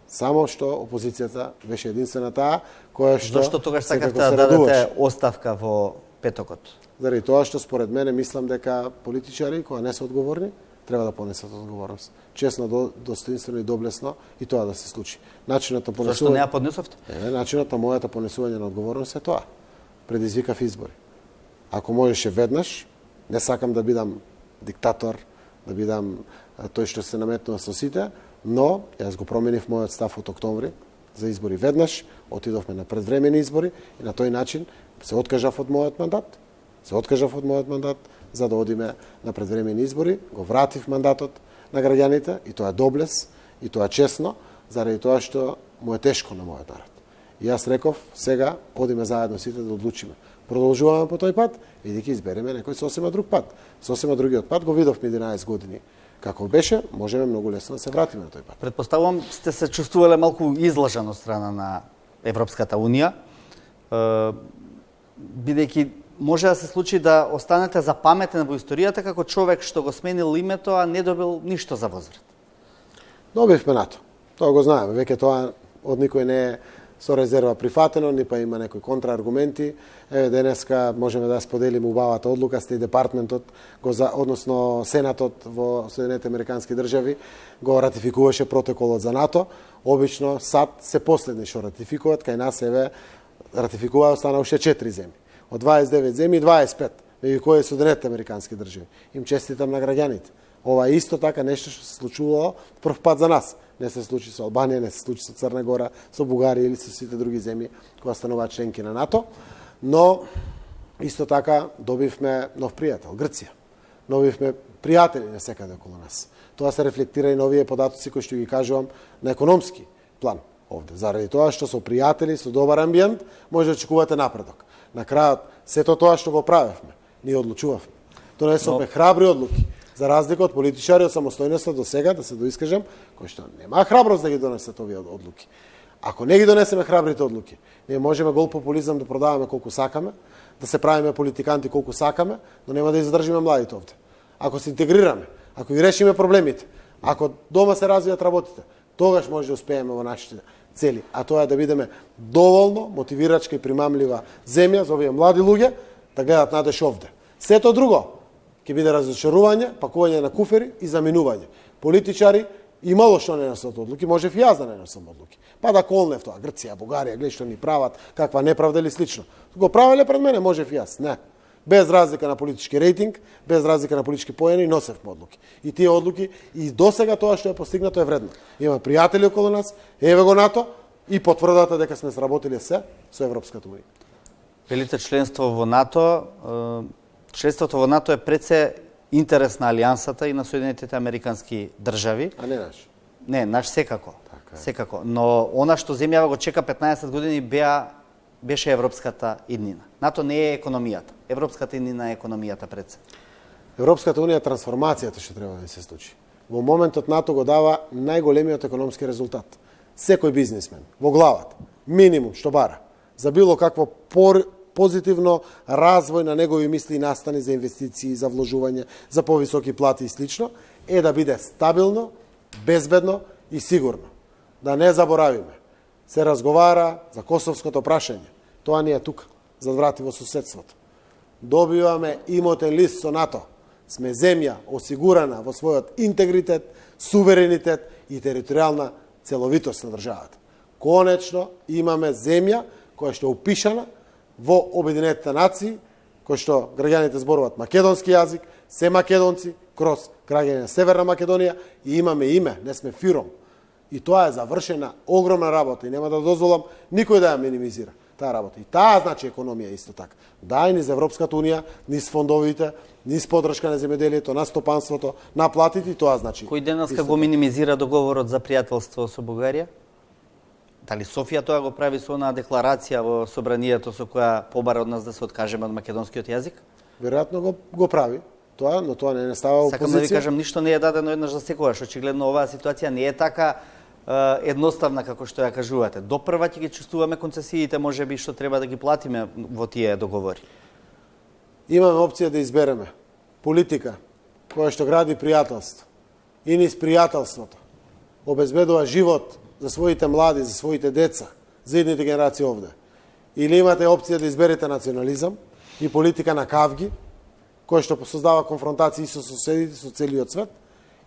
Само што опозицијата беше единствена таа која што зашто тогаш сакавте да дадете оставка во петокот? Заради тоа што според мене мислам дека политичари кои не се одговорни треба да понесат одговорност. Честно, достоинствено и доблесно и тоа да се случи. Начинот на понесување. Зашто не ја поднесовте? Начинот на мојата понесување на одговорност е тоа. Предизвикав избори. Ако можеше веднаш, не сакам да бидам диктатор, да бидам тој што се наметнува со сите, но јас го променив мојот став од октомври за избори веднаш, отидовме на предвремени избори и на тој начин се откажав од мојот мандат. Се откажав од мојот мандат за да одиме на предвремени избори, го вратив мандатот на граѓаните и тоа е доблес и тоа е честно, заради тоа што му е тешко на мојот народ. И јас реков, сега одиме заедно сите да одлучиме. Продолжуваме по тој пат и да ќе избереме некој сосема друг пат. Сосема другиот пат го видовме 11 години како беше, можеме многу лесно да се вратиме на тој пат. Предпоставувам сте се чувствувале малку излажан од страна на Европската Унија, бидејќи може да се случи да останете запаметен во историјата како човек што го сменил името, а не добил ништо за возврат. Добивме НАТО. Тоа го знаеме. Веќе тоа од никој не е со резерва прифатено, ни па има некои контрааргументи. Еве денеска можеме да споделиме убавата одлука, Стејт департментот, односно Сенатот во Соединетите Американски држави го ратификуваше протоколот за НАТО. Обично САД се последни што ратификуваат, кај нас еве ратификуваа останаа уште 4 земји. Од 29 земји 25, меѓу кои се Соединетите Американски држави. Им честитам на граѓаните. Ова е исто така нешто што се случувало прв пат за нас. Не се случи со Албанија, не се случи со Црна Гора, со Бугарија или со сите други земји кои стануваат членки на НАТО, но исто така добивме нов пријател, Грција. Добивме пријатели насекаде околу нас. Тоа се рефлектира и на овие податоци кои што ги кажувам на економски план овде. Заради тоа што со пријатели, со добар амбиент, може да очекувате напредок. На крајот, сето тоа што го правевме, ние одлучувавме. Донесовме храбри одлуки, за разлика од политичари од самостојноста до сега, да се доискажам, кои што нема храброст да ги донесат овие одлуки. Ако не ги донесеме храбрите одлуки, ние можеме гол популизам да продаваме колку сакаме, да се правиме политиканти колку сакаме, но нема да издржиме младите овде. Ако се интегрираме, ако ги решиме проблемите, ако дома се развијат работите, тогаш може да успееме во нашите цели, а тоа е да бидеме доволно мотивирачка и примамлива земја за овие млади луѓе да гледат надеж овде. Сето друго ќе биде разочарување, пакување на куфери и заминување. Политичари имало што не носат одлуки, можев и јас да не носам одлуки. Па да колнев тоа, Грција, Бугарија, гледај што ни прават, каква неправда или слично. Го правеле пред мене, можев и јас. Не. Без разлика на политички рейтинг, без разлика на политички поени, носевме одлуки. И тие одлуки, и досега тоа што е постигнато е вредно. Има пријатели околу нас, еве го НАТО, и потврдата дека сме сработили се со Европската Унија. Велите членство во НАТО, членството во НАТО е пред се интерес на Алијансата и на Соединетите Американски држави. А не наш? Не, наш секако. Така е. Секако. Но она што земјава го чека 15 години беше европската иднина. НАТО не е економијата. Европската иднина е економијата пред се. Европската Унија е трансформацијата што треба да се случи. Во моментот НАТО го дава најголемиот економски резултат. Секој бизнисмен во главата, минимум што бара, за било какво позитивно развој на негови мисли и настани за инвестиции, за вложување, за повисоки плати и слично, е да биде стабилно, безбедно и сигурно. Да не заборавиме. Се разговара за косовското прашање. Тоа ни е тука, за да врати во соседството. Добиваме имотен лист со НАТО. Сме земја осигурана во својот интегритет, суверенитет и територијална целовитост на државата. Конечно имаме земја која што е упишана во Обединетите нации, кој што граѓаните зборуваат македонски јазик, се македонци, кроз граѓани на Северна Македонија, и имаме име, не сме фиром. И тоа е завршена огромна работа и нема да дозволам никој да ја минимизира таа работа. И таа значи економија исто така. Да, и низ Европската Унија, низ фондовите, низ подршка на земјоделието, на стопанството, на платите, и тоа значи. Кој денеска го минимизира договорот за пријателство со Бугарија? Дали Софија тоа го прави со онаа декларација во собранието со која побара од нас да се откажеме од македонскиот јазик? Веројатно го прави тоа, но тоа не става опозиција. Сакам да ви кажам, ништо не е дадено еднаш за секогаш. Очигледно оваа ситуација не е така едноставна како што ја кажувате. Допрва ќе ги чувствуваме концесиите, можеби што треба да ги платиме во тие договори. Имаме опција да избереме политика која што гради пријателство и низ пријателството обезбедува живот за своите млади, за своите деца, за идните генерации овде. Или имате опција да изберете национализам и политика на кавги, која што создава конфронтации со соседите, со целиот свет,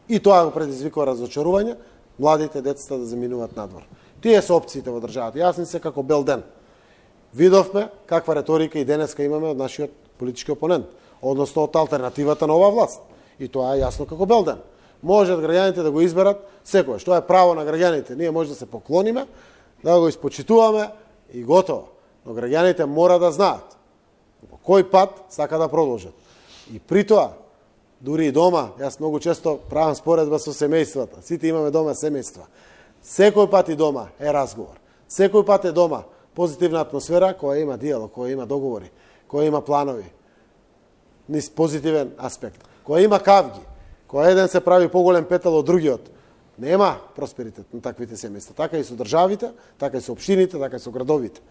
и тоа го предизвикува разочарување, младите децата да заминуваат надвор. Тие се опциите во државата. Јасни се како бел ден. Видовме каква реторика и денеска имаме од нашиот политички опонент, односно од алтернативата на оваа власт. И тоа е јасно како бел ден. Можат граѓаните да го изберат секојаш. Тоа е право на граѓаните. Ние може да се поклониме, да го испочитуваме и готово. Но граѓаните мора да знаат по кој пат сака да продолжат. И при тоа, дури и дома, јас многу често правам споредба со семејствата. Сите имаме дома семејства. Секој пат и дома е разговор. Секој пат е дома позитивна атмосфера која има диалог, која има договори, која има планови. Низ позитивен аспект. Која има кавги. Кога еден се прави поголем петел од другиот, нема просперитет на таквите семејства. Така и со државите, така и со општините, така и со градовите.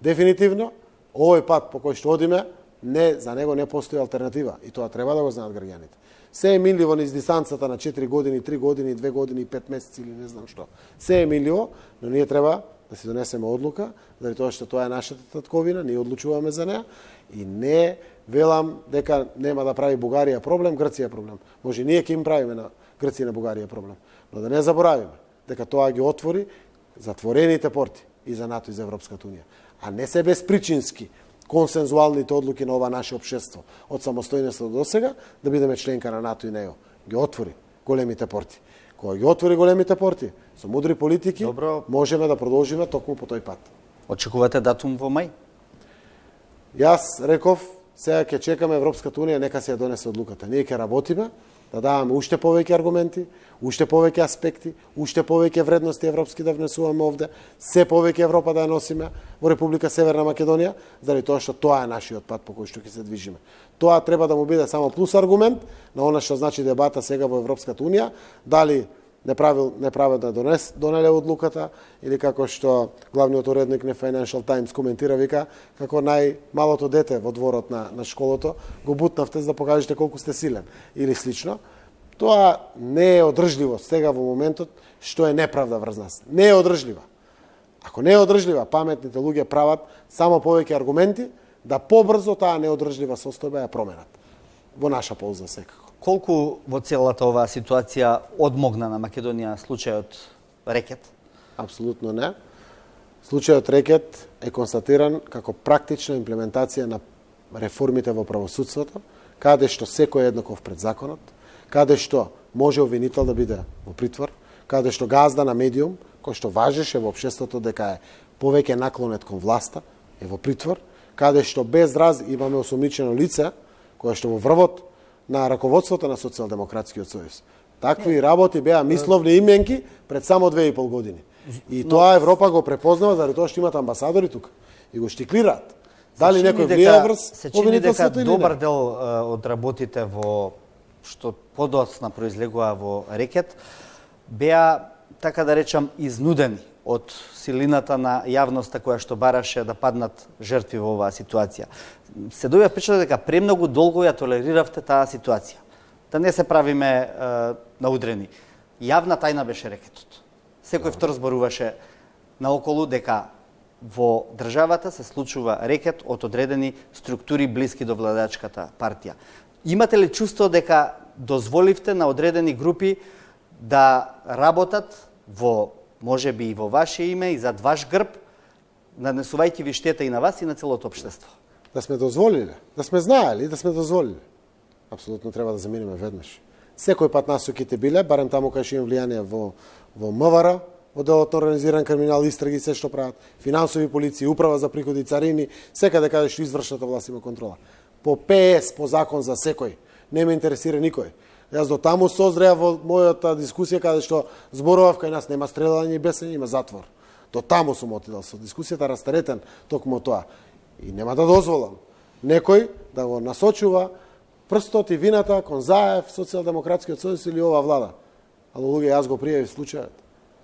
Дефинитивно, овој пат по кој што одиме, за него не постои алтернатива. И тоа треба да го знаат граѓаните. Се е минливо низ дистанцата на 4 години, 3 години, 2 години, 5 месеци или не знам што. Се е минливо, но ние треба да си донесеме одлука, заради тоа што тоа е нашата татковина, ние одлучуваме за неа и не велам дека нема да прави Бугарија проблем, Грција проблем. Може ние ќе им правиме на Грција и на Бугарија проблем. Но да не заборавиме дека тоа ги отвори затворените порти и за НАТО и за Европската унија. А не се безпричински консензуалните одлуки на ова наше општество од самостојноста до сега да бидеме членка на НАТО и НЕО. Ги отвори големите порти. Кога ги отвори големите порти, со мудри политики, можеме да продолжиме токму по тој пат. Очекувате датум во мај? Јас реков, сега ќе чекаме Европската унија, нека се ја донесе одлуката. Ние ќе работиме, да даваме уште повеќе аргументи, уште повеќе аспекти, уште повеќе вредности европски да внесуваме овде, се повеќе Европа да ја носиме во Република Северна Македонија, заради тоа што тоа е нашиот пат по кој што ќе се движиме. Тоа треба да му биде само плюс аргумент на она што значи дебата сега во Европската унија, дали неправедно донеле одлуката или како што главниот уредник на Financial Times коментира, вика, како најмалото дете во дворот на школото го бутнавте за да покажете колку сте силен или слично. Тоа не е одржливо сега во моментот што е неправда врз нас. Не е одржлива. Ако не е одржлива, паметните луѓе прават само повеќе аргументи да побрзо таа неодржлива состојба ја променат. Во наша полза секако. Колку во целата оваа ситуација одмогна на Македонија случајот рекет? Апсолутно не. Случајот рекет е констатиран како практична имплементација на реформите во правосудството, каде што секој е еднаков пред законот, каде што може обвинител да биде во притвор, каде што газда на медиум, кој што важеше во општеството дека е повеќе наклонет кон власта, е во притвор, каде што без раз имаме осомничено лице, кое што во врвот на раководството на Социјалдемократскиот сојуз. Такви работи беа мисловни именки пред само 2,5 години. И тоа Европа го препознава заради тоа што имат амбасадори тука и го штиклираат. Дали некој влијае врз обвинителството или не? Добар дел од работите во што подоцна произлегува во рекет беа, така да речам, изнудени од силината на јавноста која што бараше да паднат жртви во оваа ситуација. Се добива впечаток дека премногу долго ја толериравте таа ситуација. Да не се правиме наудрени. Јавна тајна беше рекетот. Секој втор зборуваше наоколу дека во државата се случува рекет од одредени структури блиски до владачката партија. Имате ли чувство дека дозволивте на одредени групи да работат во можеби и во ваше име и зад ваш грб, нанесувајќи ви штета и на вас и на целото општество? Да сме дозволиле, да сме знаели, да сме дозволиле. Апсолутно треба да заминиме веднаш. Секој пат насоките биле, барем таму кај што има влијание во МВР, во делот на организиран криминал, истраги, се што прават, финансови полиции, управа за приходи, царини, секаде каде што извршната власт има контрола. По ПС, по закон за секој, не ме интересира никој. Јас до таму созреа во мојата дискусија каде што зборував, кај нас нема стрелање и бесење, има затвор. До таму сум отидел со дискусијата растаретен токму тоа. И нема да дозволам некој да го насочува прстот и вината кон Заев, Социјалдемократскиот сојуз или ова влада. Ало луѓе, јас го пријавив случајот.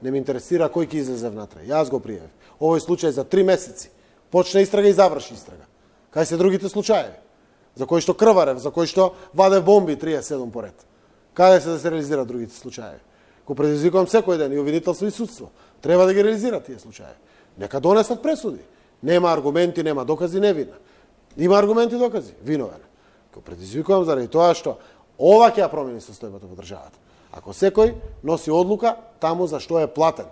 Не ме интересира кој ќе излезе внатре. Јас го пријавив. Овој случај за 3 месеци почна истрага и заврши истрага. Кај се другите случаи? За кои што крварев, за кои што вадев бомби 37 поред. Каде се да се реализираат другите случаи? Го предизвикувам секој ден и обвинителство и судство. Треба да ги реализираат тие случаи. Нека донесат пресуди. Нема аргументи, нема докази, невина. Има аргументи и докази, виновен. Го предизвикувам заради тоа што ова ќе ја промени состојбата во државата. Ако секој носи одлука таму за што е платен.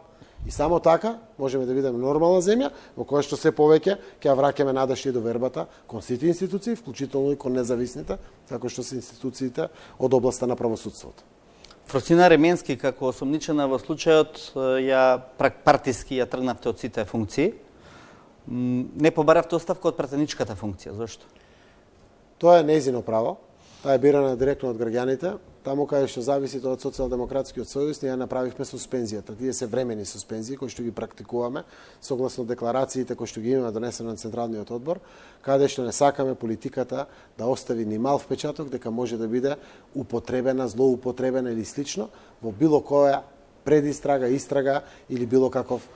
И само така можеме да видиме нормална земја во која што се повеќе ќе ја враќаме надежта и довербата кон сите институции, вклучително и кон независните, како што се институциите од областа на правосудството. Фросина Ременски, како осомничена во случајот, ја партиски ја тргнавте од сите функции. Не побаравте оставка од пратеничката функција. Зошто? Тоа е нејзино право. Таа е бирана директно од граѓаните. Таму каде што зависи од Социјалдемократскиот сојуз, ние направивме суспензијата. Тие се времени суспензии кои што ги практикуваме согласно декларациите кои што ги имаме донесени на Централниот одбор, каде што не сакаме политиката да остави ни мал впечаток дека може да биде употребена, злоупотребена или слично во било која предистрага, истрага или било каков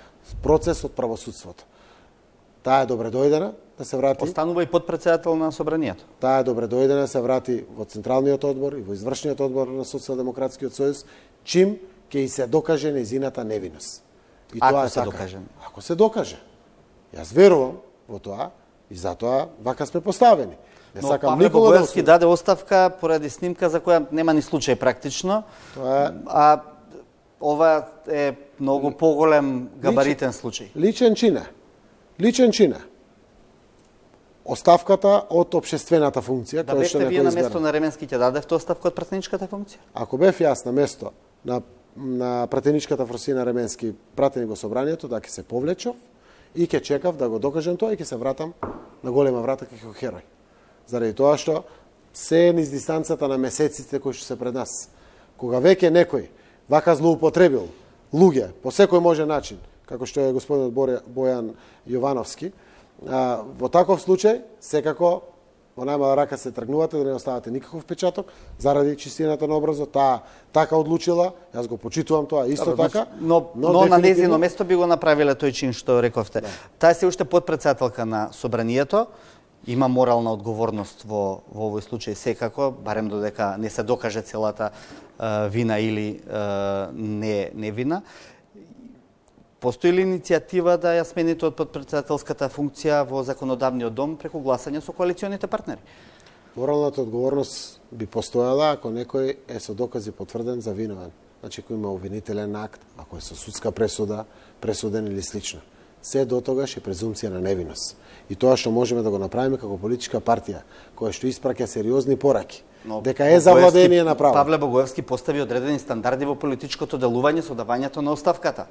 процес од правосудството. Таа е добре дојдена да се врати. Останува и подпредседател на собранието. Таа е добре дојдена да се врати во Централниот одбор и во извршниот одбор на Социјалдемократскиот сојуз, чим ќе и се докаже нејзината невиност. И ако се докаже. Ако се докаже. Јас верувам во тоа и затоа вака сме поставени. Не сакам никога да Бојовски даде оставка поради снимка за која нема ни случај практично. Тоа а ова е многу поголем габаритен случај. Личен чин. Оставката од општествената функција, да бевте вие на место на Ременски ќе дадевте оставка од пратеничката функција? Ако бев јас на место на пратеничката Фросина Ременски пратени во собранието, да ќе се повлечов и ќе чекав да го докажам тоа и ќе се вратам на голема врата како херој. Заради тоа што се низ дистанцата на месеците кои што се пред нас. Кога веќе некој вака злоупотребил луѓе по секој можен начин, како што е господинот Бојан Јовановски, во таков случај, секако, во најмала рака се тргнувате да не оставате никаков впечаток, заради чистината на образот, таа така одлучила, јас го почитувам тоа исто така. Но на незино место би го направиле тој чин што рековте. Да. Таа се уште подпредседателка на собранието, има морална одговорност во овој случај секако, барем додека не се докаже целата вина или не вина. Постои ли иницијатива да ја смените од подпредседателската функција во законодавниот дом преку гласање со коалиционите партнери? Моралната одговорност би постојала ако некој е со докази потврден за виновен. Значи, ако има обвинителен акт, ако е со судска пресуда, пресуден или слично. Се до тогаш е презумција на невиност. И тоа што можеме да го направиме како политичка партија, која што испраќа сериозни пораки, дека е завладение на право. Павле Богоевски постави одредени стандарди во политичкото делување со давањето на оставката.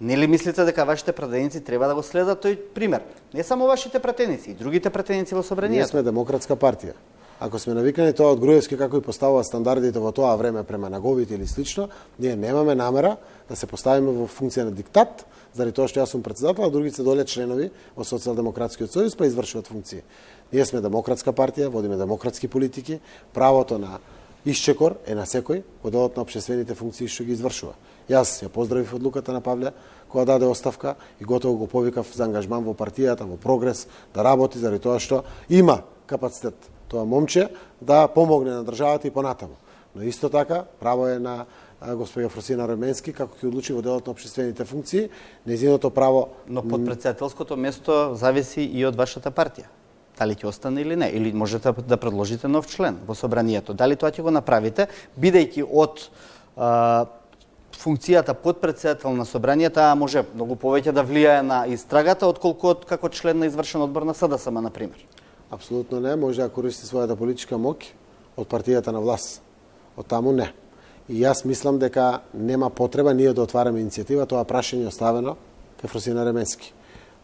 Нели мислите дека вашите пратеници треба да го следат тој пример? Не само вашите пратеници, и другите пратеници во собранието. Ние сме демократска партија. Ако сме навикани тоа од Груевски како и поставува стандардите во тоа време према наговите или слично, ние немаме намера да се поставиме во функција на диктат, заради тоа што јас сум председател, а другите се доле членови во Социјалдемократскиот сојуз па извршуваат функции. Ние сме демократска партија, водиме демократски политики, правото на исчекор е на секој во делот на општествените функции што ги извршува. Јас ја поздравив одлуката на Павле која даде оставка и готово го повикав за ангажман во партијата, во прогрес, да работи заради тоа што има капацитет тоа момче да помогне на државата и понатаму. Но исто така право е на госпоѓа Фросина Ременски како ќе одлучи во делот на општествените функции, нејзиното право. Но подпредседателското место зависи и од вашата партија. Дали ќе остане или не, или можете да предложите нов член во собранието. Дали тоа ќе го направите, бидејќи од функцијата подпредседател на собранието може многу повеќе да влијае на истрагата отколку како член на извршен одбор на СДСМ, на пример. Апсолутно не, може да користи својата политичка моќ од партијата на власт. Од таму не. И јас мислам дека нема потреба ние да отвараме иницијатива, тоа прашање оставено кај Фросина Ременски.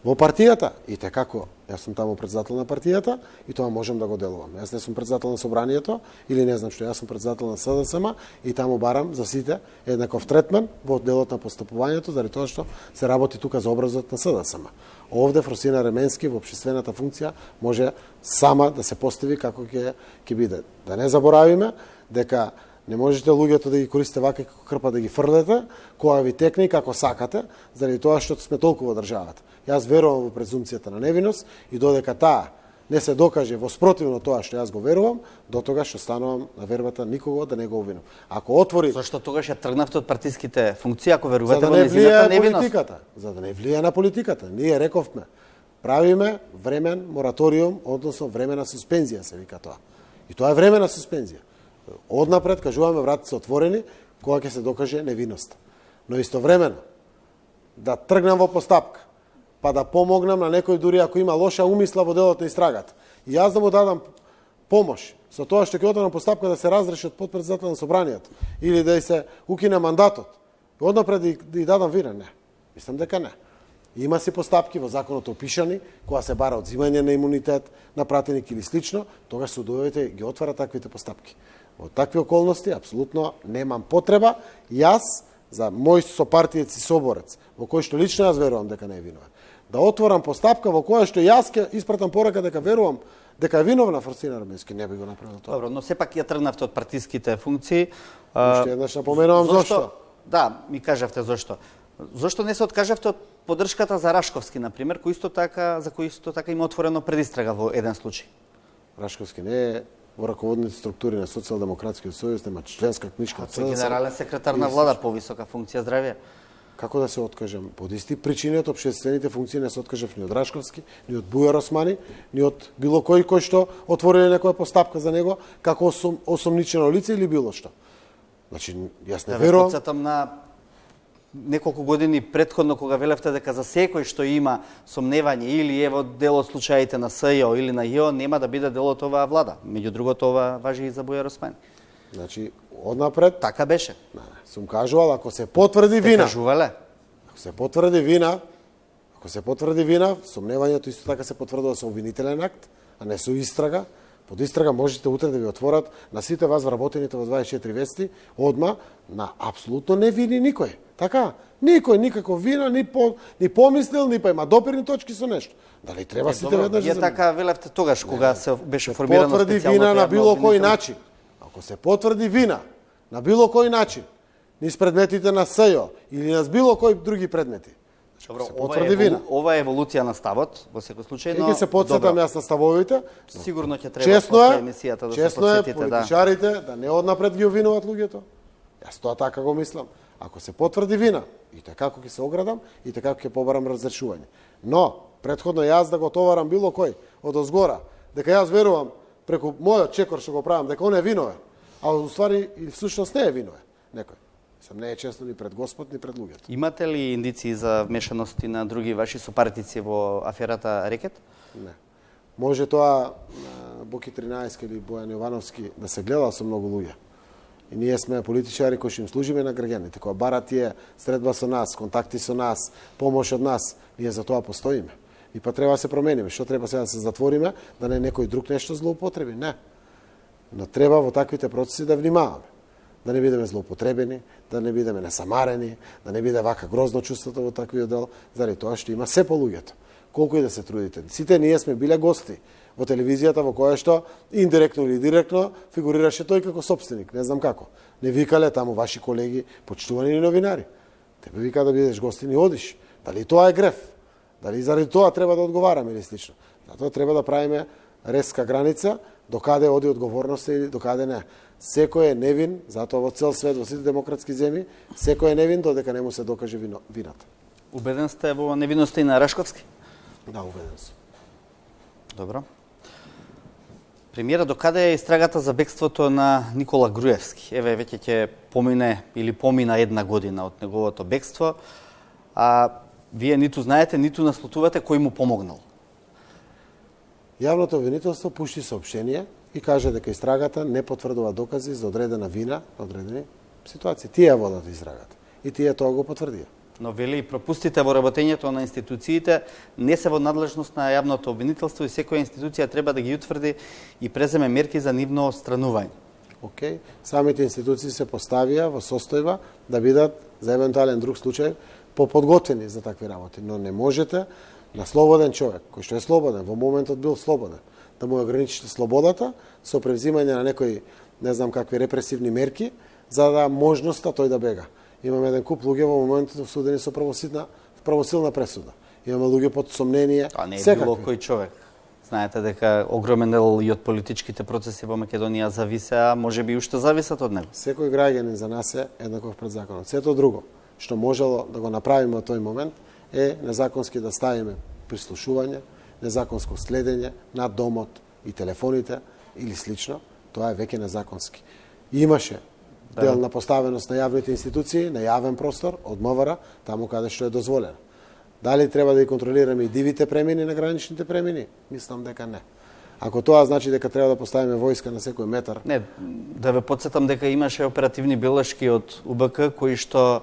Во партијата, и како јас сум таму председател на партијата и тоа можем да го делувам. Јас не сум председател на собранието или не знам што, јас сум председател на СДСМ и таму барам за сите еднаков третман во делот на постапувањето, заради тоа што се работи тука за образот на СДСМ. Овде Фросина Ременски во општествената функција може сама да се постави како ќе биде. Да не заборавиме дека не можете луѓето да ги користите вака како крпа да ги фрлете, кога ви текне и како сакате, заради тоа што сме толку во државата. Јас верувам во презумцијата на невиност и додека таа не се докаже во спротивно тоа што јас го верувам, до тога што станувам на вербата никого да не го обвинам. Ако отвори... Зашто тогаш ја тргнавте од партиските функции, ако верувате во нејзината невиност? За да не влијае на политиката. Ние рековме, правиме времен мораториум, односно времена суспензија, се вика тоа. И тоа е времена суспензија. Однапред кажуваме вратите се отворени кога ќе се докаже невиност. Но истовремено да тргнам во постапка, па да помогнам на некој дури ако има лоша умисла во делот на истрагата. И јас да му дадам помош со тоа што ќе отворам постапка да се разреши од подпредседател на собранието или да се укине мандатот. Однапред да дадам вина, не. Мислам дека не. Има си постапки во законот опишани, кога се бара одзимање на имунитет на пратеник или слично, тогаш судовите ги отвара таквите постапки. Во такви околности, апсолутно немам потреба, јас, за мој сопартиец и соборец, во кој што лично јас верувам дека не е виновен, да отворам постапка во која што јас ќе испратам порака дека верувам дека е виновна Фростина Арменски, не би го направил тоа. Добро, но сепак ја тргнавте од партиските функции. Уште еднаш напоменувам зошто. Да, ми кажавте зошто. Зошто не се откажавте од поддршката за Рашковски, например, кој за кој исто така има отворено предистрага во еден случај? Рашковски не е во раководните структури на Социјалдемократскиот сојуз, нема членска книжка. Тој генерален секретар на влада, повисока функција здравје. Како да се откажам? Под исти причини од општествените функции не се откажав ни од Рашковски, ни од Бујар Османи, ни од било кој што отвориле некоја постапка за него како осомничено лице или било што. Значи, јас не верувам. Да потсетам на неколку години претходно кога велевте дека за секој што има сомневање или е во дел од случаите на СЈО или на ЈО нема да биде дел од оваа влада. Меѓу другото ова важи и за Бујар Османи. Значи, однапред Така беше. Сум кажувал, ако се потврди вина. Кажувале. Ако се потврди вина, сомневањето исто така се потврдува со обвинителен акт, а не со истрага. Под истрага можете утре да ви отворат на сите вас вработените во 24 вести, одма на апсолутно невини никој. Така? Никој никако вина, ни помислил, ни па има допирни точки со нешто. Дали треба сите веднаш да така велевте тогаш кога се беше формирано потврди вина на било кој начин. Ако се потврди вина на било кој начин, низ предметите на СЈО или на било кој други предмети. Добро, ова е еволуција на ставот, во секој случај, но ќе се потсетам јас на ставовите. Сигурно ќе треба после емисијата да се потсетите, да. Политичарите да не однапред ги обвинуваат луѓето. Јас тоа така го мислам. Ако се потврди вина, и така ќе се оградам, и така ќе побарам разрешување. Но претходно јас да го товарам било кој од озгора, дека јас верувам преку мојот чекор што го правам дека он е виновен, а уствари и всушност не е виновен некој. Сам не е честно ни пред Господ, ни пред луѓето. Имате ли индици за вмешаности на други ваши сопартици во аферата Рекет? Не. Може тоа Боки 13 или Бојан Јовановски да се гледа со многу луѓе. И ние сме политичари кои им служиме на граѓаните, кои барат тие средба со нас, контакти со нас, помош од нас, ние за тоа постоиме. И па треба да се промениме. Што треба сега да се затвориме, да не некој друг нешто злоупотреби? Не. Но треба во таквите процеси да внимаваме. Да не бидеме злоупотребени, да не бидеме насамарени, да не биде вака грозно чувството во таквиот дел, заради тоа што има се по луѓето. Колку и да се трудите. Сите ние сме биле гости во телевизијата во која што индиректно или директно фигурираше тој како собственик, не знам како. Не викале таму ваши колеги, почитувани новинари. Тебе вика да бидеш гостин и одиш. Дали тоа е греф? Дали заради тоа треба да одговараме или слично? Затоа треба да правиме резка граница, докаде оди одговорноста или докаде не. Секој е невин, затоа во цел свет, во сите демократски земји, секој е невин додека не му се докаже вината. Убеден сте во невиноста и на Рашковски? Да, убеден сум. Добро. Премиера, докаде е истрагата за бегството на Никола Груевски? Еве, веќе ќе помина една година од неговото бегство, а вие ниту знаете, ниту наслутувате кој му помогнал. Јавното обвинителство пушти соопштение и каже дека истрагата не потврдува докази за одредена вина на одредени ситуации. Тие водат истрагата и тие тоа го потврдија. Но вели пропустите во работењето на институциите не се во надлежност на јавното обвинителство и секоја институција треба да ги утврди и преземе мерки за нивно отстранување. Океј, самите институции се поставија во состојба да бидат за евентуален друг случај поподготвени за такви работи, но не можете на слободен човек, кој што е слободен, во моментот бил слободен, да му ограничите слободата со превзимање на некои, не знам какви репресивни мерки, за да можноста тој да бега. Имаме еден куп луѓе во моментот осудени со правосилна пресуда. Имаме луѓе под сомнение. А не е било кој човек. Знаете дека огромен дел и од политичките процеси во Македонија зависеа, може би уште зависат од него. Секој граѓанин за нас е еднаков пред законот. Сето друго што можело да го направиме во тој момент е незаконски да ставиме прислушување, незаконско следење над домот и телефоните или слично. Тоа е веќе незаконски. Имаше дел на поставеност на јавните институции, на јавен простор, од МВР, таму каде што е дозволено. Дали треба да ги контролираме и дивите премини на граничните премини? Мислам дека не. Ако тоа значи дека треба да поставиме војска на секој метар... Не, да ве подсетам дека имаше оперативни белешки од УБК кои што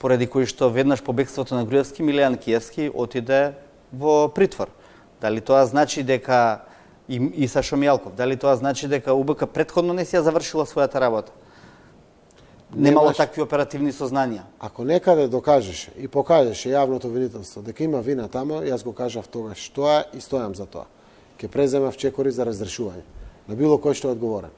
поради кои што веднаш по бегството на Груевски Милијан Киевски отиде во притвор. Дали тоа значи дека и Сашо Мијалков, дали тоа значи дека УБК претходно не си ја завршила својата работа? Немало такви оперативни сознанија. Ако некаде докажеше и покажеше јавното обвинителство дека има вина тамо, јас го кажав тогаш тоа и стојам за тоа. Ќе преземав чекори за разрешување на било кој што е одговорен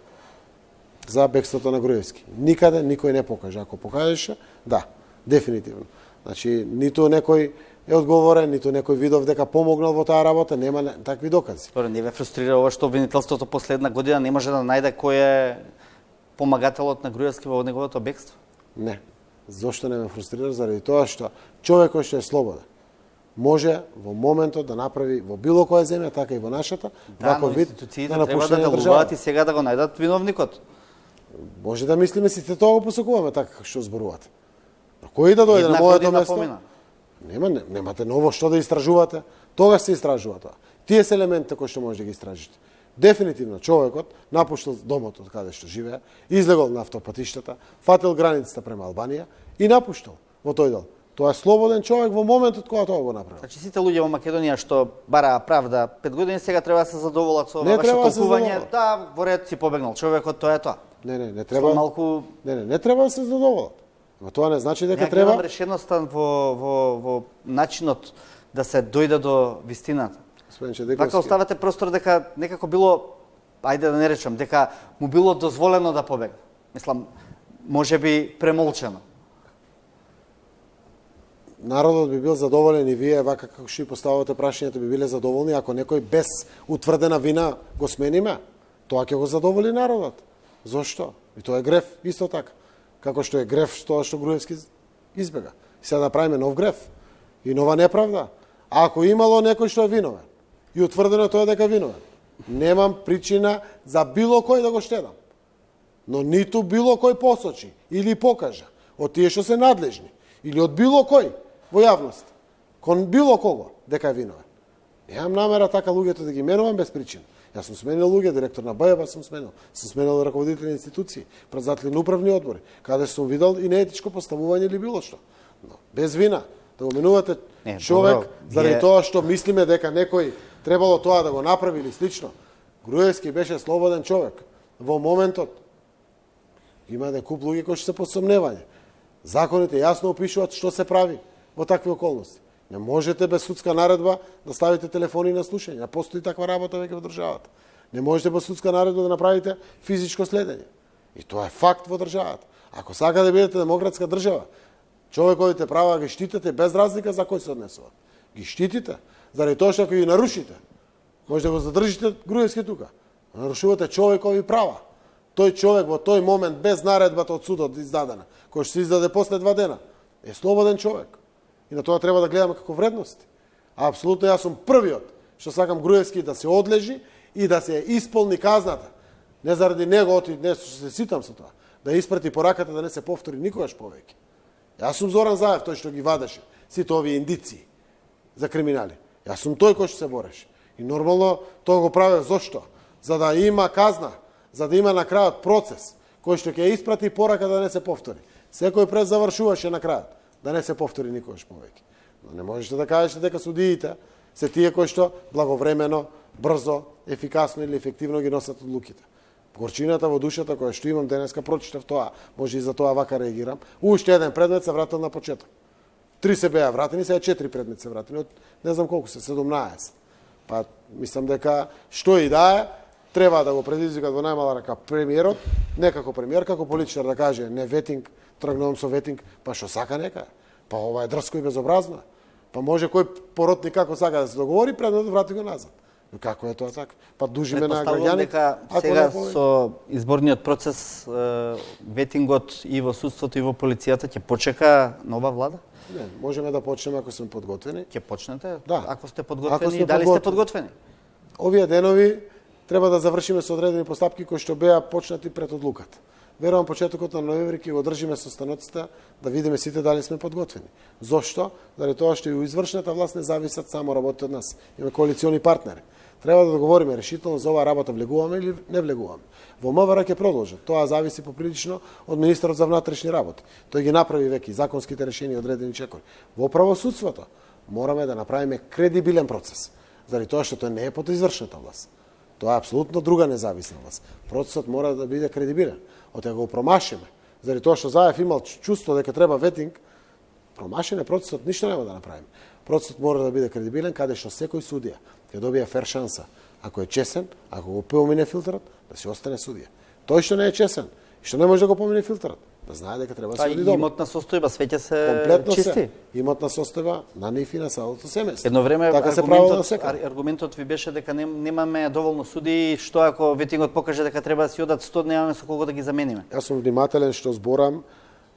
за бегството на Груевски. Никаде никој не покаже. Ако покажеше, да, дефинитивно. Значи, ниту некој е одговорен, ниту некој видов дека помогнал во таа работа, нема такви докази. Добре, не ве фрустрира ова што обвинителството последна година не може да најде кој е помагателот на Груевски во неговото бегство? Не. Зошто не ме фрустрира? Заради тоа што човек кој што е слободен може во моментот да направи во било која земја, така и во нашата, ваков вид институциите треба да делуваат и сега да го најдат виновникот. Може да мислиме сите тоа го посакуваме така како што зборувате. Но кој да дојде на моето место? Немате ново што да истражувате. Тогаш се истражува тоа. Тие се елементите кои што може да ги истражите. Дефинитивно човекот напуштил домот од каде што живее, излегол на автопатиштата, фатил границата према Албанија и напуштил во тој дел. Тоа е слободен човек во моментот кога тоа го направил. Значи сите луѓе во Македонија што бараа правда 5 години сега треба да се задоволат со ова ваше толкување. Да, во ред си побегнал човекот, тоа е тоа. Не треба. Малку... Не треба да се задоволат. Но тоа не значи дека треба. Немам решеността во начинот да се дојде до вистината. Вака оставате простор дека некако било, ајде да не речам, дека му било дозволено да побегне. Мислам, може би премолчено. Народот би бил задоволен и вие, вака како што и поставувате прашањето, би биле задоволни ако некој без утврдена вина го смениме. Тоа ќе го задоволи народот. Зошто? И тоа е греф, исто така. Како што е греф тоа што Груевски избега. И сега да правиме нов греф и нова неправда. А ако имало некој што е виновен и утврдено тоа дека виновен, немам причина за било кој да го штедам. Но ниту било кој посочи или покажа од тие што се надлежни или од било кој во јавност, кон било кого дека е виновен. Немам намера така луѓето да ги менувам без причина. Јас сум сменил луѓе, директор на БАЕБ сум сменил раководители на институции, председатели на управни одбори, каде сум видел и неетичко поставување или било што. Но без вина да го менувате човек заради тоа што мислиме дека некој требало тоа да го направи или слично. Груевски беше слободен човек. Во моментот има да куп луѓе кои што се под сомневање. Законите јасно опишуваат што се прави во такви околности. Не можете без судска наредба да ставите телефони на слушање. Не постои таква работа веќе во државата. Не можете без судска наредба да направите физичко следење. И тоа е факт во државата. Ако сакате да бидете демократска држава, човековите права ги штитите без разлика за кој се однесуваат. Ги штитите, заради тоа што ако ги нарушите, може да го задржите Груевски тука. Нарушувате човекови права. Тој човек во тој момент без наредбата од судот издадена, кој што се издаде после 2 дена, е слободен човек. И на тоа треба да гледаме како вредности. А апсолутно јас сум првиот што сакам Груевски да се одлежи и да се исполни казната. Не заради него, не што се ситам со тоа. Да испрати пораката да не се повтори никогаш повеќе. Јас сум Зоран Заев, тој што ги вадеше сите овие индиции за криминали. Јас сум тој кој што се бореше. И нормално тоа го правев зошто? За да има казна, за да има на крајот процес кој што ќе испрати порака да не се повтори. Секој пред завршуваше на крајот да не се повтори никогаш повеќе. Но не можете да кажете дека судиите се тие кои што благовремено, брзо, ефикасно или ефективно ги носат одлуките. Горчината во душата која што имам денеска, прочитав тоа, може и за тоа вака реагирам. Уште еден предмет се вратил на почеток. 3 се беа вратени, сега 4 предмет се вратени, од не знам колку се, 17. Па мислам дека што и да е, треба да го предизвикат во најмала рака премиерот, не како премиер, како политичар да каже не ветинг, тргнувам со ветинг, па што сака нека. Па ова е дрско и безобразно. Па може кој поротник како сака да се договори, предмет врати го назад. Но како е тоа така? Па дужиме на граѓани. Сега со изборниот процес, ветингот и во судството и во полицијата ќе почека нова влада? Не, можеме да почнеме ако сме подготвени. Ќе почнете? Да. Ако сте подготвени, дали сте подготвени? Овие денови треба да завршиме со одредени постапки кои што беа почнати пред одлуката. верувам почетокот на ноември ќе го држиме состаноците да видиме сите дали сме подготвени. Зошто? Заради тоа што и извршната власт не зависат само работи од нас. Имаме коалициони партнери. Треба да договориме решително за оваа работа влегуваме или не влегуваме. Во МВР ќе продолжат. Тоа зависи поприлично од министерот за внатрешни работи. Тој ги направи веќе законските решенија одредени чекори. Во правосудството мораме да направиме кредибилен процес. Заради тоа што тој не е под извршната власт. Тоа е апсолутно друга независна власт. Процесот мора да биде кредибилен. Од го промашиме, заради тоа што Заев имал чувство дека треба ветинг, промашене процесот ништо нема да направиме. Процесот мора да биде кредибилен, каде што секој судија ќе добие фер шанса. Ако е чесен, ако го помине филтерот, да си остане судија. Тој што не е чесен, и што не може да го помине филтерот, да знае дека треба да се оди дома. Имотна состојба свеќе се комплетно чисти. Се. Имотна состојба на НИФ и на целото семејство. Едно време така се правило на секој. Аргументот ви беше дека немаме доволно суди, што ако ветингот покаже дека треба да си одат 100, немаме со кого да ги замениме. Јас сум внимателен што зборам,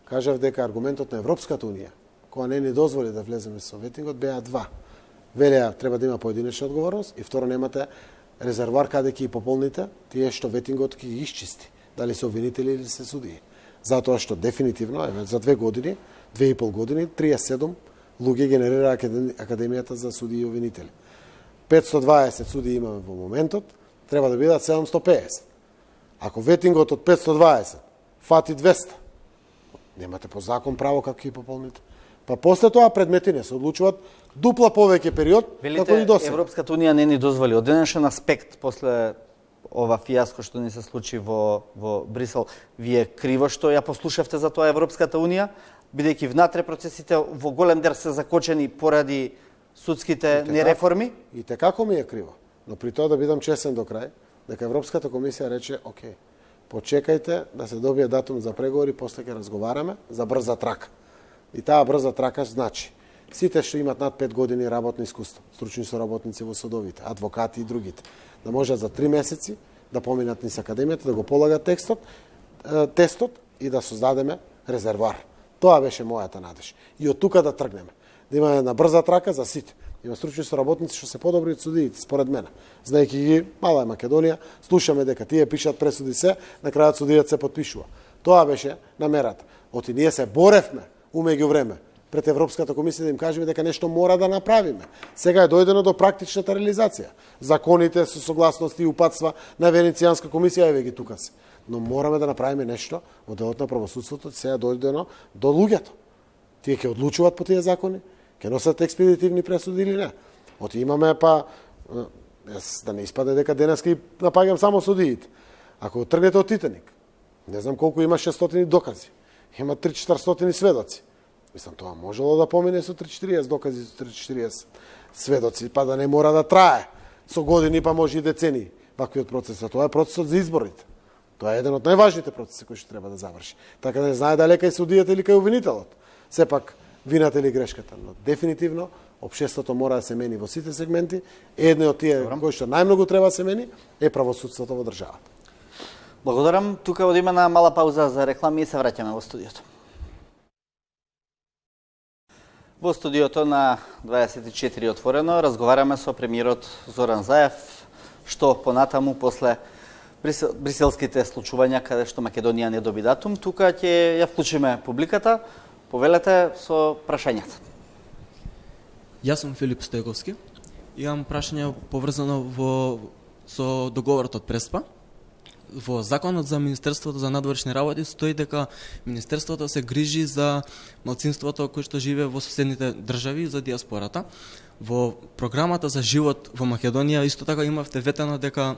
кажав дека аргументот на Европската унија, која не ни дозволи да влеземе со ветингот, беа два. Велеа треба да има поединечна одговорност и второ немате резервоар каде ќе ги пополните тие што ветингот ќе ги исчисти, дали се обвинители или се судии. Затоа што дефинитивно за 2 години, 2,5 години, 37 луѓе генерира Академијата за судии и обвинители. 520 судии имаме во моментот, треба да бидат 750. Ако ветингот од 520 фати 200, немате по закон право како ќе пополните. Па после тоа предмети не се одлучуваат дупла повеќе период како и досега. Европската унија не ни дозволи од денешен аспект после ова фијаско што ни се случи во Брисел. Вие криво што ја послушавте за тоа Европската унија, бидејќи внатре процесите во голем дел се закочени поради судските нереформи? И како ми е криво. Но при тоа да бидам чесен до крај, дека Европската комисија рече, окей, почекајте да се добие датум за преговори, после ќе разговараме за брза трака. И таа брза трака значи сите што имат над 5 години работно искуство, стручни соработници во судовите, адвокати и другите, да можат за 3 месеци да поминат низ академијата, да го полагат тестот и да создадеме резервоар. Тоа беше мојата надеж. И од тука да тргнеме. Да имаме една брза трака за сите. Има стручни соработници што се подобри од судиите, според мене. Знаејќи ги, мала е Македонија, слушаме дека тие пишат пресуди се, на крајот судијата се потпишува. Тоа беше намерата. Оти ние се боревме умеѓу време пред Европската комисија да им кажеме дека нешто мора да направиме. Сега е дојдено до практичната реализација. Законите со согласности и упатства на Венецијанска комисија еве ги тука се. Но мораме да направиме нешто во делот на правосудството, сега дојдено до луѓето. Тие ќе одлучуваат по тие закони, ќе носат експедитивни пресуди или не. Оти имаме да не испаде дека денеска и напаѓам само судиите. Ако тргнете од Титаник, не знам колку има 600 докази. Има 3-400 сведоци. Мислам, тоа можело да помине со 3-40 докази, со 3-40 сведоци, па да не мора да трае со години, па може и децени ваквиот процес. Тоа е процесот за изборите. Тоа е еден од најважните процеси кои што треба да заврши. Така да не знае дали кај судијата или кај обвинителот. Сепак, вината или грешката. Но дефинитивно, општеството мора да се мени во сите сегменти. Едно од тие кои што најмногу треба да се мени е правосудството во државата. Благодарам. Тука одиме на мала пауза за реклами и се враќаме во студиото. Во студиото на 24 отворено разговараме со премиерот Зоран Заев, што понатаму после бриселските случувања каде што Македонија не доби датум, тука ќе ја вклучиме публиката. Повелете со прашањата. Јас сум Филип Стојковски. Имам прашање поврзано со договорот од Преспа. Во законот за Министерството за надворешни работи стои дека Министерството се грижи за малцинството кој што живее во соседните држави, за диаспората. Во програмата за живот во Македонија исто така имавте ветено дека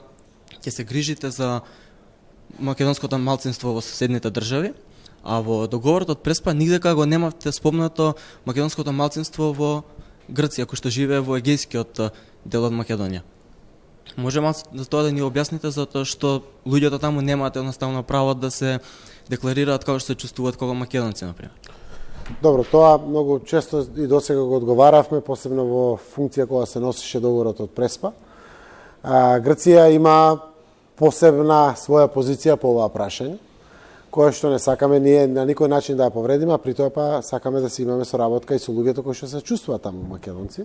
ќе се грижите за македонското малцинство во соседните држави, а во договорот од Преспа нигдека го немавте спомнато македонското малцинство во Грција, кој што живее во егејскиот дел од Македонија. Може за тоа да ни објасните, затоа што луѓето таму немаат едноставно право да се декларираат како што се чувствуваат кога македонци, например? Добро, тоа многу често и досега го одговаравме, посебно во функција кога се носеше договорот од Преспа. Грција има посебна своја позиција по оваа прашање, која што не сакаме ние на никој начин да ја повредиме, а при тоа па сакаме да си имаме соработка и со луѓето кои што се чувствуваат таму македонци.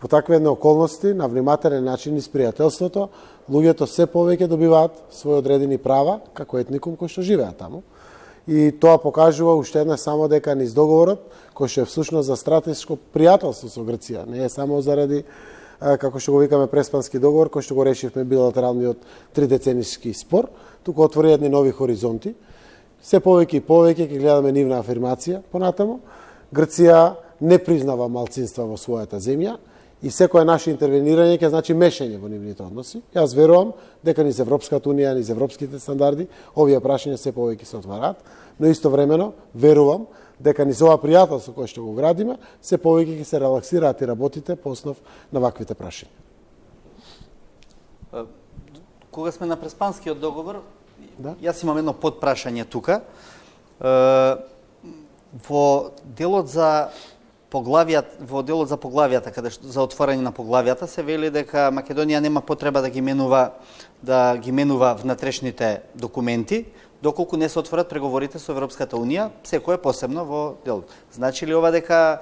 Во такви едни околности, на внимателен начин низ пријателството, луѓето се повеќе добиваат своји одредени права како етникум кој што живеат таму. И тоа покажува уште една само дека низ договорот, кој што е всушност за стратешко пријателство со Грција, не е само заради како што го викаме преспански договор, кој што го решивме билатералниот 3-деценишки спор, туку отвори едни нови хоризонти. Се повеќе и повеќе ќе гледаме нивна афирмација понатаму. Грција не признава малцинства во својата земја и секое наше интервенирање ќе значи мешање во нивните односи. Јас верувам дека низ Европската унија, низ европските стандарди, овие прашања се повеќе се отвараат, но истовремено верувам дека низ ова пријателство кое што го градиме, се повеќе ќе се релаксираат и работите по основ на ваквите прашања. Кога сме на преспанскиот договор, да? Јас имам едно подпрашање тука. Во делот за поглавијата, каде што за отворање на поглавијата се вели дека Македонија нема потреба да ги менува внатрешните документи, доколку не се отворат преговорите со Европската унија, секој е посебно во делот. Значи ли ова дека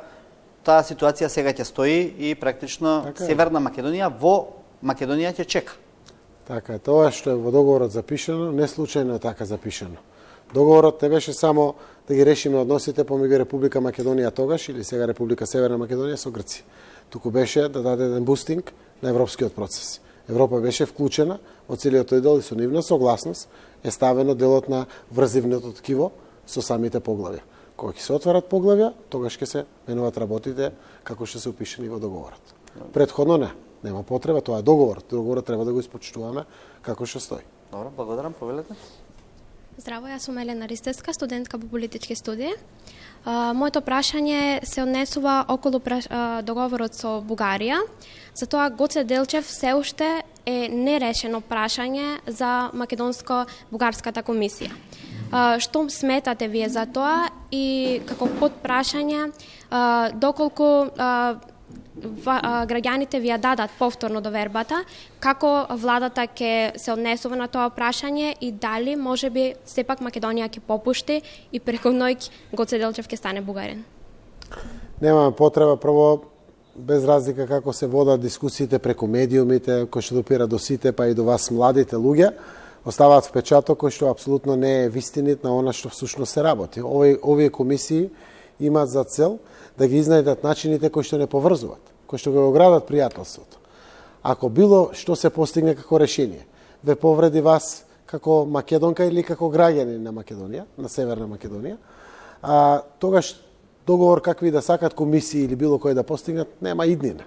таа ситуација сега ќе стои и практично така Северна Македонија во Македонија ќе чека? Така е, тоа што е во договорот запишано, не случајно е така запишано. Договорот не беше само да ги решиме односите помеѓу Република Македонија тогаш или сега Република Северна Македонија со Грција. Туку беше да даде еден бустинг на европскиот процес. Европа беше вклучена во целиот тој дел и со нивна согласност е ставено делот на врзивното ткиво со самите поглавја. Кога ќе се отварат поглавја, тогаш ќе се менуваат работите како што се опишани во договорот. Претходно не. Нема потреба, тоа е договорот. Договорот треба да го испочитуваме како што стои. Добро, благодарам, повелете. Здраво, јас сум Елена Ристевска, студентка по политички студии. Моето прашање се однесува околу договорот со Бугарија. Затоа Гоце Делчев се уште е нерешено прашање за Македонско-Бугарската комисија. Што сметате вие за тоа и како подпрашање доколку граѓаните ви ја дадат повторно довербата, како владата ќе се однесува на тоа прашање и дали можеби сепак Македонија ќе попушти и преку ноќ Гоце Делчев ќе стане бугарин? Немаме потреба, прво, без разлика како се водат дискусиите преку медиумите, кои што допира до сите, па и до вас младите луѓе, оставаат впечаток кој што апсолутно не е вистинит на она што всушност се работи. Овие комисии имаат за цел да ги изнајдат начините кои што не поврзуваат, кои што го градат пријателството. Ако било што се постигне како решение, ве повреди вас како македонка или како граѓани на Македонија, на Северна Македонија, тогаш договор какви да сакат комисии или било кој да постигнат, нема иднина.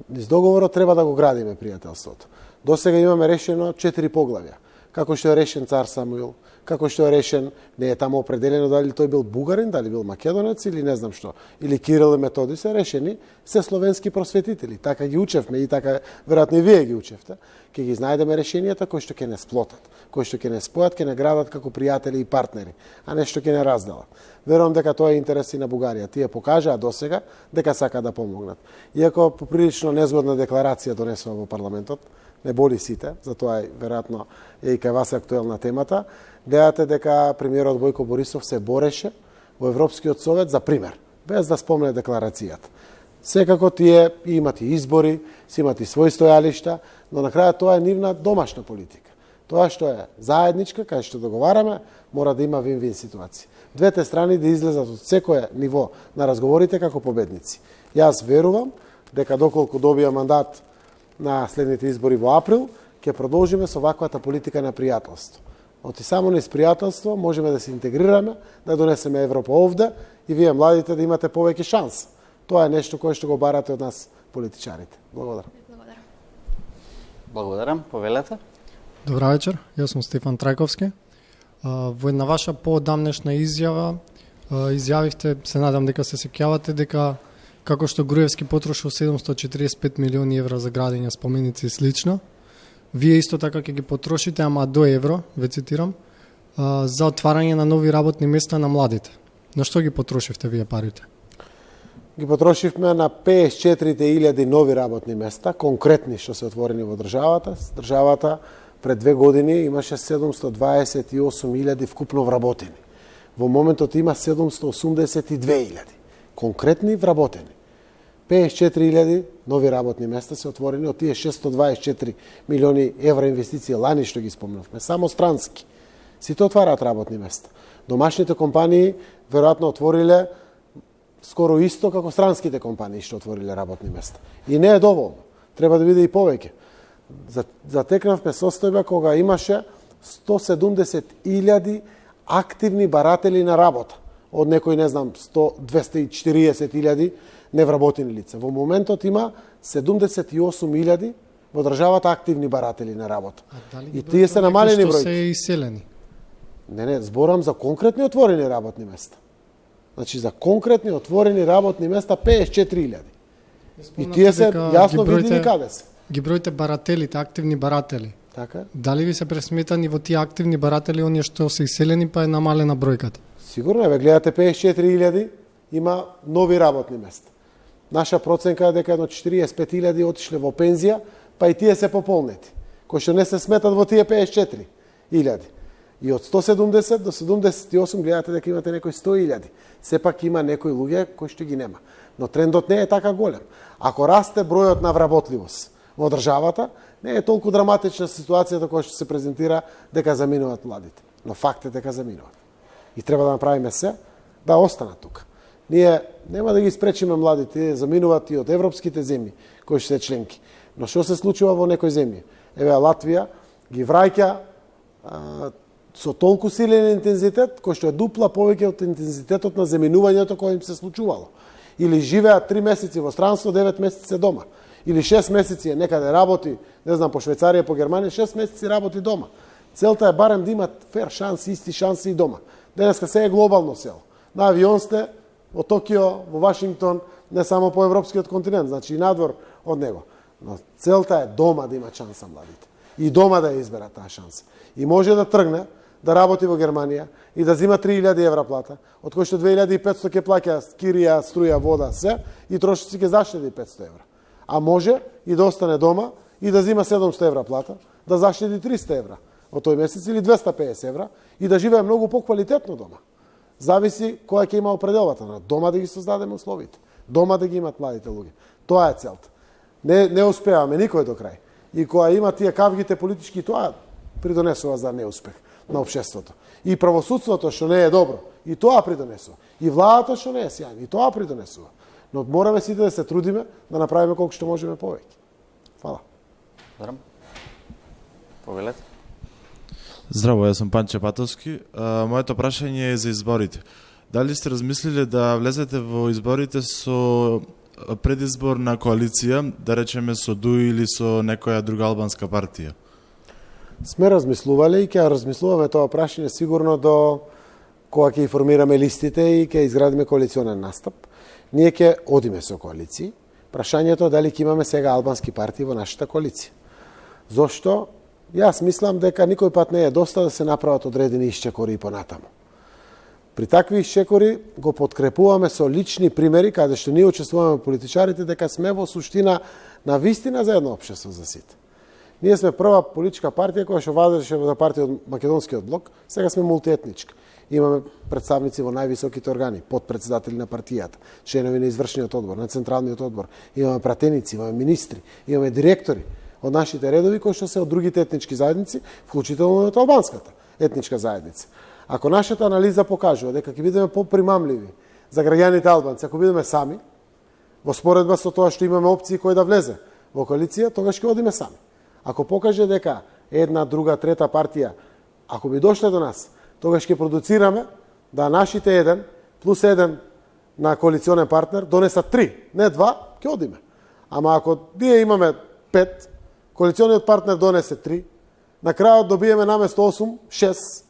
Низ договорот треба да го градиме пријателството. Досега имаме решено 4 поглавја. Како што е решен цар Самуил, како што е решен, не е таму определено дали тој бил бугарин, дали бил македонец или не знам што, или Кирил и Методи се решени, се словенски просветители. Така ги учевме и така веројатно и вие ги учевте. Ќе ги знајдеме решенијата кои што ќе не сплотат, кои што ќе не спојат, ќе не градат како пријатели и партнери, а нешто ќе не разделат. Верувам дека тоа е интерес и на Бугарија. Тие покажаа досега дека сака да помогнат. Иако поприлично незгодна декларација донесува во парламентот, не боли сите, затоа веројатно е и кај вас актуелна темата, гледате дека премиерот Бојко Борисов се бореше во Европскиот совет за пример, без да спомне декларацијата. Секако тие имат и избори, си имат и своји стојалишта, но на крајот тоа е нивна домашна политика. Тоа што е заедничка, кај што договараме, мора да има вин-вин ситуација. Двете страни да излезат од секое ниво на разговорите како победници. Јас верувам дека доколку добија мандат на следните избори во април, ќе продолжиме со ваквата политика на пријателство. Оти само низ пријателство можеме да се интегрираме, да донесеме Европа овде и вие младите да имате повеќе шанс. Тоа е нешто кое што го барате од нас политичарите. Благодарам. Благодарам. Повелете. Добра вечер, јас сум Стефан Трајковски. Во една ваша поодамнешна изјава изјавивте, се надам дека се сеќавате, дека како што Груевски потрошил 745 милиони евра за градење споменици и слично, вие исто така ќе ги потрошите, ама до евро, ве цитирам, за отварање на нови работни места на младите. На што ги потрошивте вие парите? Ги потрошивме на 54.000 нови работни места, конкретни што се отворени во државата. Државата пред 2 години имаше 728.000 вкупно вработени. Во моментот има 782.000 конкретни вработени. 54.000 нови работни места се отворени од тие 624 милиони евра инвестиции лани што ги спомнавме, само странски. Сите отвараат работни места. Домашните компании веројатно отвориле скоро исто како странските компании што отвориле работни места. И не е доволно. Треба да биде и повеќе. Затекнавме состојба кога имаше 170.000 активни баратели на работа. Од некој, не знам, 240.000 невработени лица. Во моментот има 78.000 во државата активни баратели на работа. И тие се намалени бројки. Што се иселени? Не, зборам за конкретни отворени работни места. Значи, за конкретни отворени работни места 54.000. И тие се јасно видливи каде се. Ги броите барателите, активни баратели. Така? Дали ви се пресметани во тие активни баратели оние што се иселени, па е намалена бројката? Сигурно е, гледате 54.000, има нови работни места. Наша проценка е дека едно 45.000 отишле во пензија, па и тие се пополнети, кои што не се сметат во тие 54.000. И од 170 до 78 гледате дека имате некои 100.000. Сепак има некои луѓе кои што ги нема. Но трендот не е така голем. Ако расте бројот на вработливост во државата, не е толку драматична ситуацијата која што се презентира дека заминуваат младите. Но факт е дека заминуваат. И треба да направиме се да останат тука. Ние нема да ги спречиме младите, заминуваат и од европските земји кои што се членки. Но што се случува во некои земји? Еве Латвија ги враќа со толку силен интензитет, кој што е дупла повеќе од интензитетот на заминувањето кој им се случувало. Или живеат 3 месеци во странство, 9 месеци дома. Или 6 месеци некаде работи, не знам, по Швајцарија, по Германија, 6 месеци работи дома. Целта е барем да имат фер шанси, исти шанси и дома. Денеска се е глобално село. На авион сте во Токио, во Вашингтон, не само по европскиот континент, значи и надвор од него. Но целта е дома да има шанса младите. И дома да ја изберат таа шанса. И може да тргне да работи во Германија и да зима 3.000 евра плата, од кои што 2.500 ќе плаќа кирија, струја, вода, се, и трошици ќе заштеди 500 евра. А може и да остане дома и да зима 700 евра плата, да заштеди 300 евра од тој месец или 250 евра и да живее многу поквалитетно дома. Зависи која ќе има определбата на дома да ги создадеме условите, дома да ги имат младите луѓе. Тоа е целта. Не успеваме никој до крај. И кога има тие кавгите политички, тоа придонесува за неуспех на општеството. И правосудството што не е добро, и тоа придонесува. И владата што не е сјајна, и тоа придонесува. Но мораме сите да се трудиме да направиме колку што можеме повеќе. Фала. Зарам. Повелете. Здраво, јас сум Панче Патовски. Моето прашање е за изборите. Дали сте размислиле да влезете во изборите со предизбор на коалиција, да речеме со ДУИ или со некоја друга албанска партија? Сме размислувале и ќе размислуваме тоа прашање сигурно до кога ќе формираме листите и ќе изградиме коалиционен настап. Ние ќе одиме со коалиции. Прашањето е дали ќе имаме сега албански партии во нашата коалиција. Зошто? Јас мислам дека никој пат не е доста да се направат одредени исчекори и понатаму. При такви исчекори го подкрепуваме со лични примери, каде што ние учествуваме политичарите, дека сме во суштина на вистина за едно општество за сите. Ние сме прва политичка партија која што владеше за партија од Македонскиот блок, сега сме мултиетничка. Имаме представници во највисоките органи, подпредседатели на партијата, членови на извршниот одбор, на централниот одбор, имаме пратеници, имаме министри, имаме директори од нашите редови кои што се од другите етнички заедници, вклучително од албанската етничка заедница. Ако нашата анализа покажува дека ќе бидеме попримамливи за граѓаните албанци, ако бидеме сами, во споредба со тоа што имаме опции кој да влезе во коалиција, тогаш ќе одиме сами. Ако покаже дека една, друга, трета партија, ако би дошле до нас, тогаш ќе продуцираме да нашите 1 плюс 1 на коалиционен партнер донесат 3, не 2, ќе одиме. Ама ако ние имаме 5, коалиционниот партнер донесе 3, на крајот добиеме наместо 8, 6,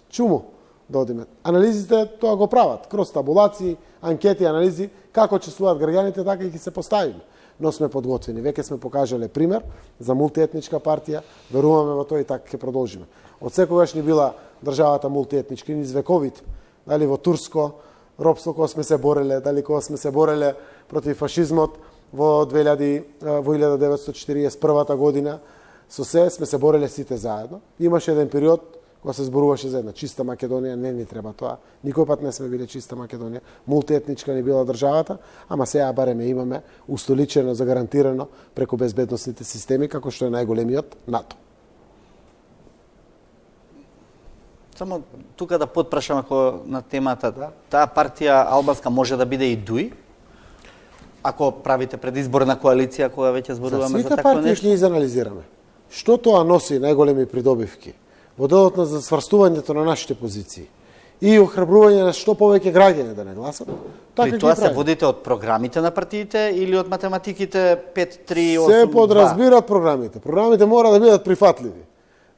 чуму да одиме. Анализите тоа го прават, кроз табулации, анкети, анализи, како чувствуваат граѓаните, така и ќе се поставиме. Но сме подготвени. Веќе сме покажале пример за мултиетничка партија, веруваме во тоа и така ќе продолжиме. Од секогаш ни била државата мултиетничка, низ вековите, дали во турско робство кога сме се бореле, дали кога сме се бореле против фашизмот во 1941 година, со се сме се бореле сите заедно. Имаше еден период кога се зборуваше за една чиста Македонија, не ни треба тоа. Никој пат не сме биле чиста Македонија. Мултиетничка ни била државата, ама сега барем имаме устоличено, загарантирано преку безбедносните системи, како што е најголемиот НАТО. Само тука да потпрашам ако на темата, таа партија албанска може да биде и ДУИ? Ако правите предизборна коалиција, кога веќе зборуваме за такво партии нешто? ќе изанализираме. Што тоа носи најголеми придобивки во делот на засврстувањето на нашите позиции и охрабрување на што повеќе граѓани да не гласат? При тоа се водите од програмите на партиите или од математиките 5, 3, 8, 2? Се подразбираат програмите. Програмите мора да бидат прифатливи.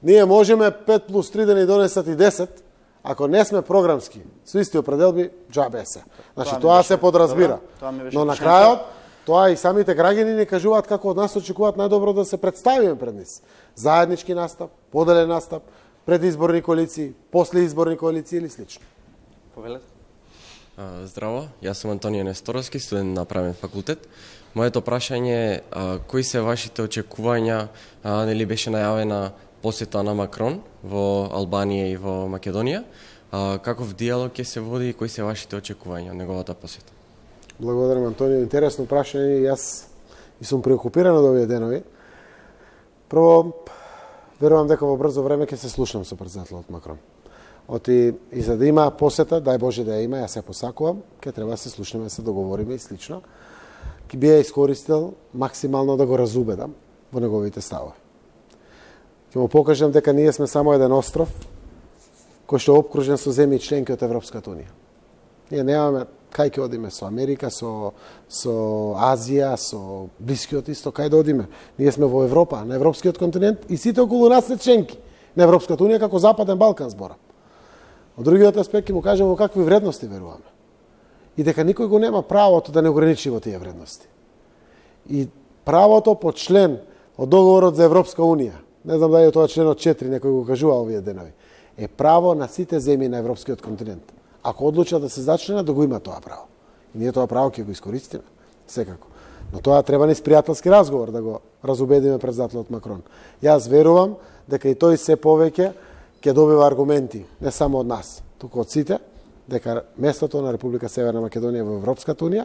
Ние можеме 5 плюс 3 да ни донесат и 10, ако не сме програмски, со исти определби, џабе се. Значи, тоа се подразбира. Но на крајот, тоа и самите граѓани ни кажуваат како од нас очекуваат најдобро да се представиме пред нив. Заеднички настап, поделен настап, предизборни коалиции, послеизборни коалиции или слично. Повелете. Здраво, јас сум Антонио Несторовски, студент на правен факултет. Моето прашање е кои се вашите очекувања, нели беше најавена посета на Макрон во Албанија и во Македонија, каков диалог ќе се води и кои се вашите очекувања од неговата посета? Благодарам, Антонио. Интересно прашање. Јас и сум преокупиран од овие денови. Прво, верувам дека во брзо време ќе се слушнам со претседателот Макрон. И за да има посета, дај Боже да ја има, јас се посакувам, ќе треба да се слушнеме, да се договориме и слично. Ќе би ја искористил максимално да го разубедам во неговите ставови. Ќе му покажам дека ние сме само еден остров кој што е обкружен со земји членки од Европската унија. Ние немаме кај ќе одиме со Америка, со Азија, со Блискиот исток, кај да одиме. Ние сме во Европа, на европскиот континент и сите околу нас се членки на Европската унија како Западен Балкан збора. Од другиот аспект ќе му кажем во какви вредности веруваме. И дека никој го нема правото да не ограничи во тие вредности. И правото по член од договорот за Европска унија, не знам дали е тоа членот 4, некој го кажува овие денови, е право на сите земји на европскиот континент. Ако одлучат да се зачленат, да го има тоа право. И ние тоа право ќе го искористиме, секако. Но тоа треба низ пријателски разговор да го разубедиме претседателот Макрон. Јас верувам дека и тој се повеќе ќе добива аргументи, не само од нас, туку од сите, дека местото на Република Северна Македонија во Европската унија,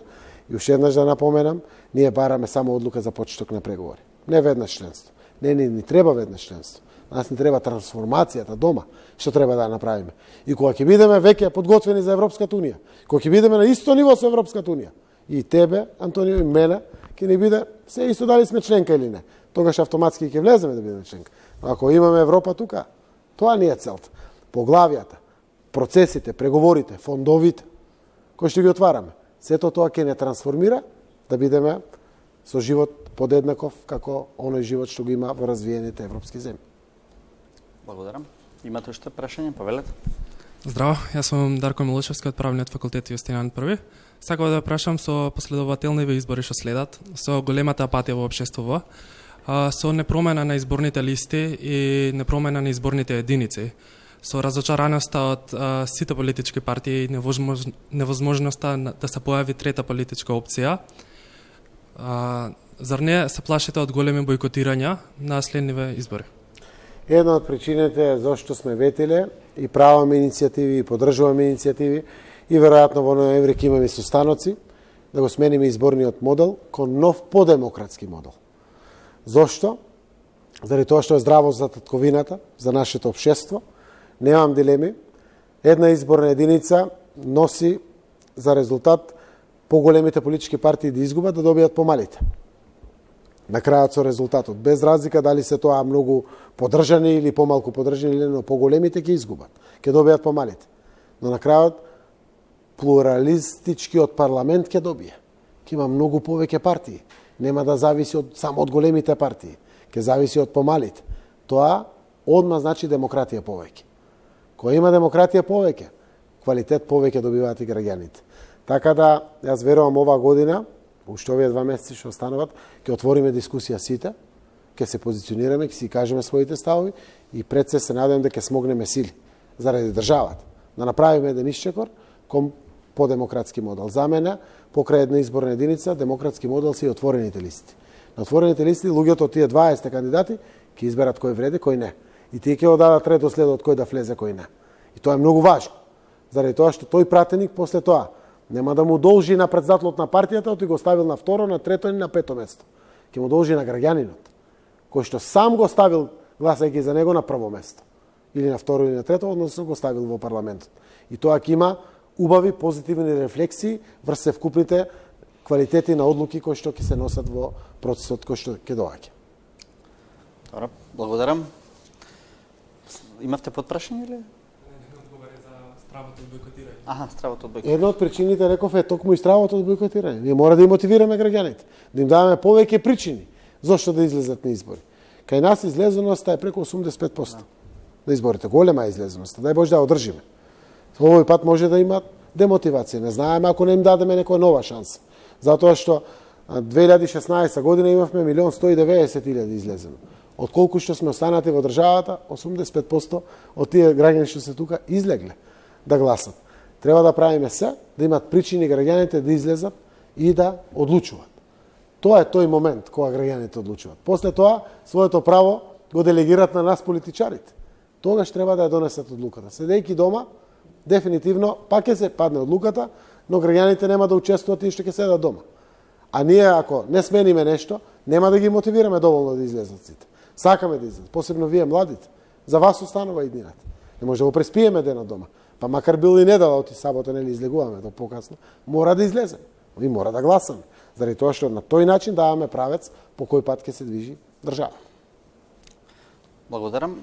и уште еднаш да напоменам, ние бараме само одлука за почеток на преговори. Не веднаш членство. Не ни треба веднаш членство. Нас ни треба трансформацијата дома, што треба да направиме. И кога ќе бидеме веќе подготвени за Европската унија, кога ќе бидеме на исто ниво со Европската унија, и тебе, Антонио, и мене, ќе ни биде се исто дали сме членка или не. Тогаш автоматски ќе влеземе да бидеме членка. Но ако имаме Европа тука, тоа не е целта. Поглавијата, процесите, преговорите, фондовите, кои што ги отвараме, сето тоа ќе не трансформира да бидеме со живот подеднаков како оној живот што го има во развиените европски земји. Благодарам. Имате уште прашање? Повелете. Здраво, јас сум Дарко Милошевски од Правниот факултет Јустинијан I. Сакав да прашам со последователниви избори што следат, со големата апатија во општеството, со непромена на изборните листи и непромена на изборните единици, со разочараноста од сите политички партии и невозможноста да се појави трета политичка опција, зар не се плашите од големи бојкотирања на следниве избори? Една од причините е зашто сме ветиле и праваме иницијативи и поддржуваме иницијативи и веројатно во ноември ќе имаме состаноци да го смениме изборниот модел кон нов подемократски модел. Зошто? Заради тоа што е здраво за татковината, за нашето општество. Немам дилеми. Една изборна единица носи за резултат поголемите политички партии да изгубат, да добијат помалите. На крајот со резултатот, без разлика дали се тоа многу поддржани или помалку поддржани, но поголемите ќе изгубат, ќе добијат помалите. Но на крајот плуралистичкиот парламент ќе добие. Ќе има многу повеќе партии. Нема да зависи само од големите партии, ќе зависи од помалите. Тоа одма значи демократија повеќе. Кога има демократија повеќе, квалитет повеќе добиваат и граѓаните. Така да, јас верувам ова година, уште овие 2 месеци што остануваат, ќе отвориме дискусија сите, ќе се позиционираме, ќе си кажеме своите ставови и пред се надевам дека смогнеме сили заради државата, да направиме еден исчекор кон подемократски модел. За мене, покрај една изборна единица, демократски модел се и отворените листи. На отворените листи луѓето од тие 20 кандидати ќе изберат кој вреди, кој не. И тие ќе го дадат редоследот кој да влезе, кој не. И тоа е многу важно. Заради тоа што тој пратеник после тоа нема да му должи на претседателот на партијата, оти го ставил на второ, на трето и на пето место. Ќе му должи на граѓанинот, кој што сам го ставил гласајќи за него на прво место. Или на второ или на трето, односно го ставил во парламентот. И тоа ќе има убави позитивни рефлексии врз севкупните квалитети на одлуки кои што ќе се носат во процесот кој што ќе доаѓа. Добро, благодарам. Имавте подпрашање или? Стравото од бойкотирање. Аха, стравото од бойкотирање. Една од причините, реков, е токму и стравото од бойкотирање. Ние мора да им мотивираме граѓаните, да им даваме повеќе причини зошто да излезат на избори. Кај нас излезеноста е преку 85% на изборите. Голема е излезеноста. Дај Боже да одржиме. Овој пат може да има демотивација. Не знаеме ако не им дадеме некоја нова шанса. Затоа што 2016 година имавме 1.190.000 излезено. Од колку што сме останати во државата, 85% од тие граѓани што се тука излегле да гласат. Треба да правиме се, да имат причини граѓаните да излезат и да одлучуваат. Тоа е тој момент кога граѓаните одлучуваат. После тоа, своето право го делегираат на нас политичарите. Тогаш треба да ја донесат одлуката. Седејќи дома, дефинитивно, пак ќе се падне одлуката, но граѓаните нема да учествуваат и што ќе седат дома. А ние, ако не смениме нешто, нема да ги мотивираме доволно да излезат сите. Сакаме да излезат, посебно вие младите. За вас останува и днината. Не може да го преспиеме денот дома. Па макар бил и недела, оти сабота нели излегуваме до покасно, мора да излеземе. И мора да гласаме. Заради тоа што на тој начин даваме правец по кој пат ќе се движи држава. Благодарам.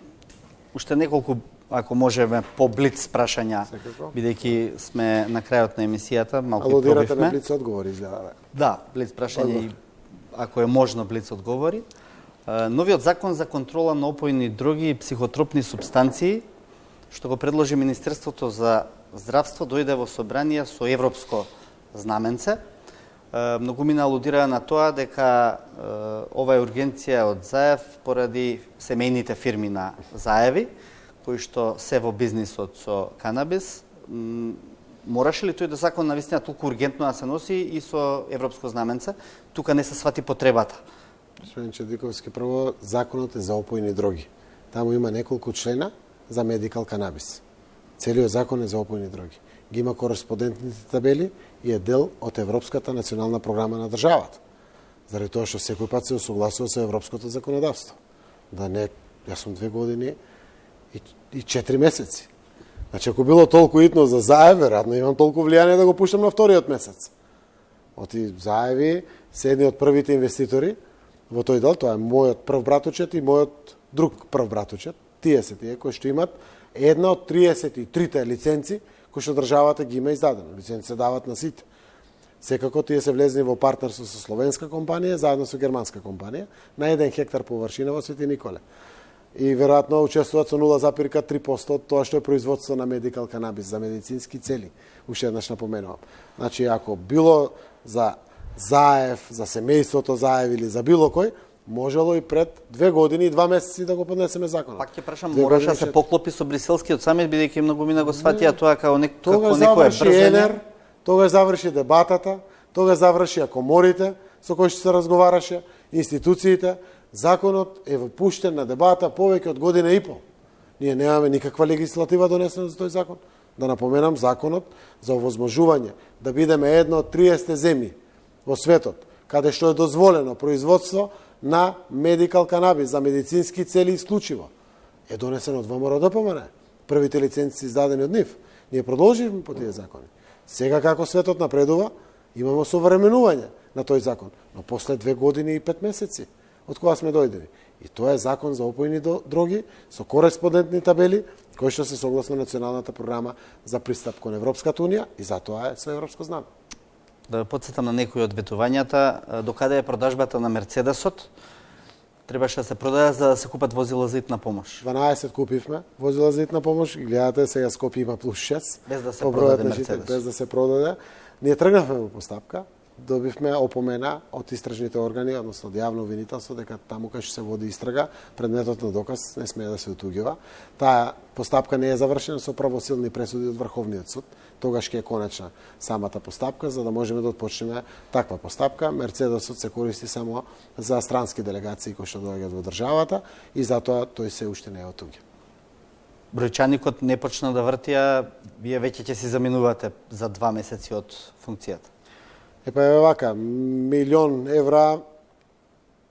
Уште неколку, ако можеме, по блиц прашања, бидејќи сме на крајот на емисијата, малку пробивме. Алудирате на блиц одговори, изгледа. Да, блиц прашање и ако е можно блиц одговори. Новиот закон за контрола на опојни дроги и психотропни супстанции, што го предложи Министерството за здравство, дојде во собрание со европско знаменце. Многумина алудираа на тоа дека ова е ургенција од Заев поради семејните фирми на Заеви, кои што се во бизнисот со канабис. Мораше ли тој да закон навистина толку ургентно да се носи и со европско знаменце? Тука не се свати потребата. Господин Чедиковски, прво, законот е за опојни дроги. Таму има неколку члена за медикал канабис. Целиот закон е за опојни дроги. Ги има кореспондентните табели и е дел од Европската национална програма на државата. Заради тоа што секој пат се усогласува со европското законодавство. Да не, јас сум 2 години и 4 месеци. Значи, ако било толку итно за Заев, веројатно имам толку влијание да го пуштам на вториот месец. Оти Заеви се едни од првите инвеститори во тој дел, тоа е мојот прв братучет и мојот друг прв братучет. Тие се тие кои што имат една од 33 лиценци кои што државата ги има издадено. Лиценци се дават на сите. Секако тие се влезени во партнерство со словенска компанија, заедно со германска компанија, на 1 хектар површина во Свети Николе. И веројатно учествуваат со 0,3% од тоа што е производство на медикал канабис за медицински цели. Уште еднаш напоменувам. Значи, ако било за Заев, за семејството Заев или за било кој, можело и пред 2 години и 2 месеци да го поднесеме законот. Пак ќе прашам, мораше да се поклопи со брискелскиот самит, бидејќи многумина го сватија тоа како некој брзење. Тогаш заврши дебатата, тогаш завршија коморите со кои што се разговараше, институциите. Законот е впуштен на дебата повеќе од година и пол. Ние немаме никаква легислатива донесена за тој закон. Да напоменам, законот за овозможување да бидеме една од 30 земји во светот, каде што е дозволено производство на медикал канабис за медицински цели исклучиво, е донесен од ВМРО-ДПМН. Првите лиценци издадени од нив. Ние продолживме по тие закони. Сега како светот напредува, имаме современување на тој закон, но после 2 години и 5 месеци од кога сме дојдени. И тоа е закон за опојни дроги со кореспондентни табели, кои што се согласно националната програма за пристап кон Европската унија и затоа е со европско знаме. Да подсетам на некои од ветувањата, докаде е продажбата на Мерцедесот, требаше да се продаде за да се купат возила за итна помош. 12 купивме возила за итна помош, гледате сега Скопје има +6. Без да се продаде Мерцедес. Без да се продаде. Ние тргнавме во постапка, добивме опомена од истражните органи, односно од јавно обвинителство, дека таму кај што се води истрага, предметот на доказ не смее да се утуѓува. Таа постапка не е завршена со правосилни пресуди од Врховниот суд. Тогаш ќе е конечна самата постапка, за да можеме да отпочнеме таква постапка. Мерцедесот се користи само за странски делегации кои што доаѓаат во државата и затоа тој се уште не е отуѓен. Бројчаникот не почна да врти, а вие веќе ќе си заминувате за 2 месеци од функцијата. Епа е вака, 1.000.000 евра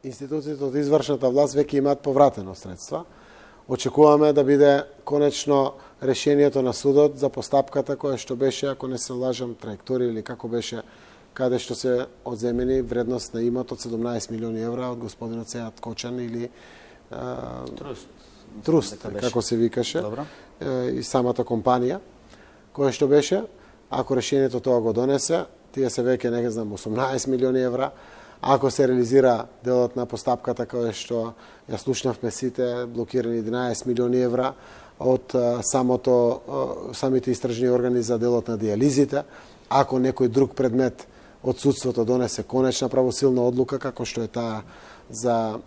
институциите од извршната власт веќе имаат повратено средства. Очекуваме да биде конечно решението на судот за постапката која што беше, ако не се лажам, траекторија или како беше, каде што се одземени вредност на имот од 17 милиони евра од господинот Сеат Кочан или Труст, како се викаше, и самата компанија, која што беше, ако решението тоа го донесе, тие се веќе, не знам, 18 милиони евра, ако се реализира делот на постапката која што ја слушнавме сите, блокирани 11 милиони евра од самите истражни органи за делот на диализите, ако некој друг предмет од судството донесе конечна правосилна одлука, како што е таа за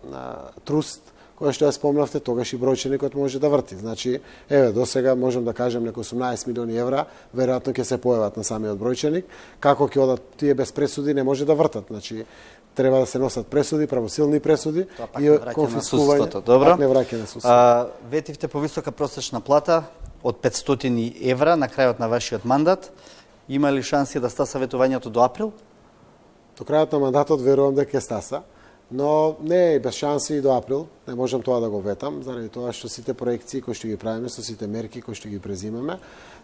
Труст, која што ја спомнавте, тогаш и бројченикот може да врти. Значи, еве, до сега можам да кажем некои 18 милиони евра, веројатно ќе се појават на самиот бројченик. Како ќе одат тие без пресуди, не може да вртат. Значи, треба да се носат пресуди, правосилни пресуди и конфискување. Добро. Пак не враќа на судството. Ветивте повисока просечна плата од 500 евра на крајот на вашиот мандат. Има ли шанси да стаса ветувањето до април? До крајот на мандатот верувам дека ќе стаса, но не е без шанси и до април. Не можам тоа да го ветам, заради тоа што сите проекции кои што ги правиме, со сите мерки кои што ги презимаме,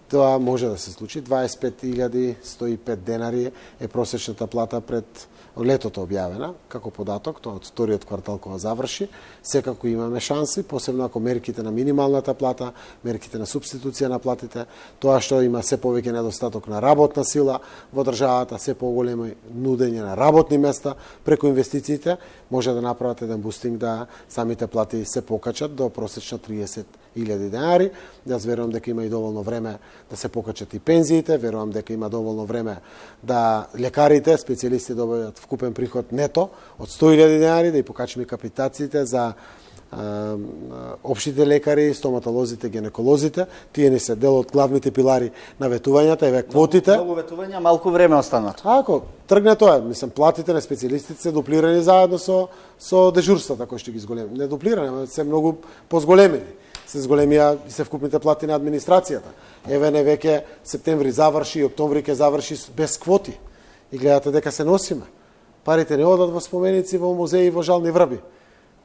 тоа може да се случи. 25.105 денари е просечната плата пред летото објавена, како податок, тоа од вториот квартал кога заврши. Секако имаме шанси, посебно ако мерките на минималната плата, мерките на субституција на платите, тоа што има се повеќе недостаток на работна сила во државата, се поголемо нудење на работни места преку инвестициите, може да направат еден бустинг да самите плати се покачат до просечно 30.000 денари. Јас верувам дека има и доволно време да се покачат и пензиите, верувам дека има доволно време да лекарите, специјалисти добијат вкупен приход нето од 100.000 денари, да и покачиме капитациите за општите лекари, стоматолозите, гинеколозите. Тие не се дел од главните пилари на ветувањата, еве квотите. Многу ветувања, малку време останато. Ако тргне тоа, мислам, платите на специјалистите се дуплирани заедно со дежурствата кои што ги зголеми. Не дуплирани, ама се многу позголемени. Се зголемија и се вкупните плати на администрацијата. Еве не веќе септември заврши и октомври ќе заврши без квоти. И гледате дека се носиме. Парите не одат во споменици, во музеи, во жални врби.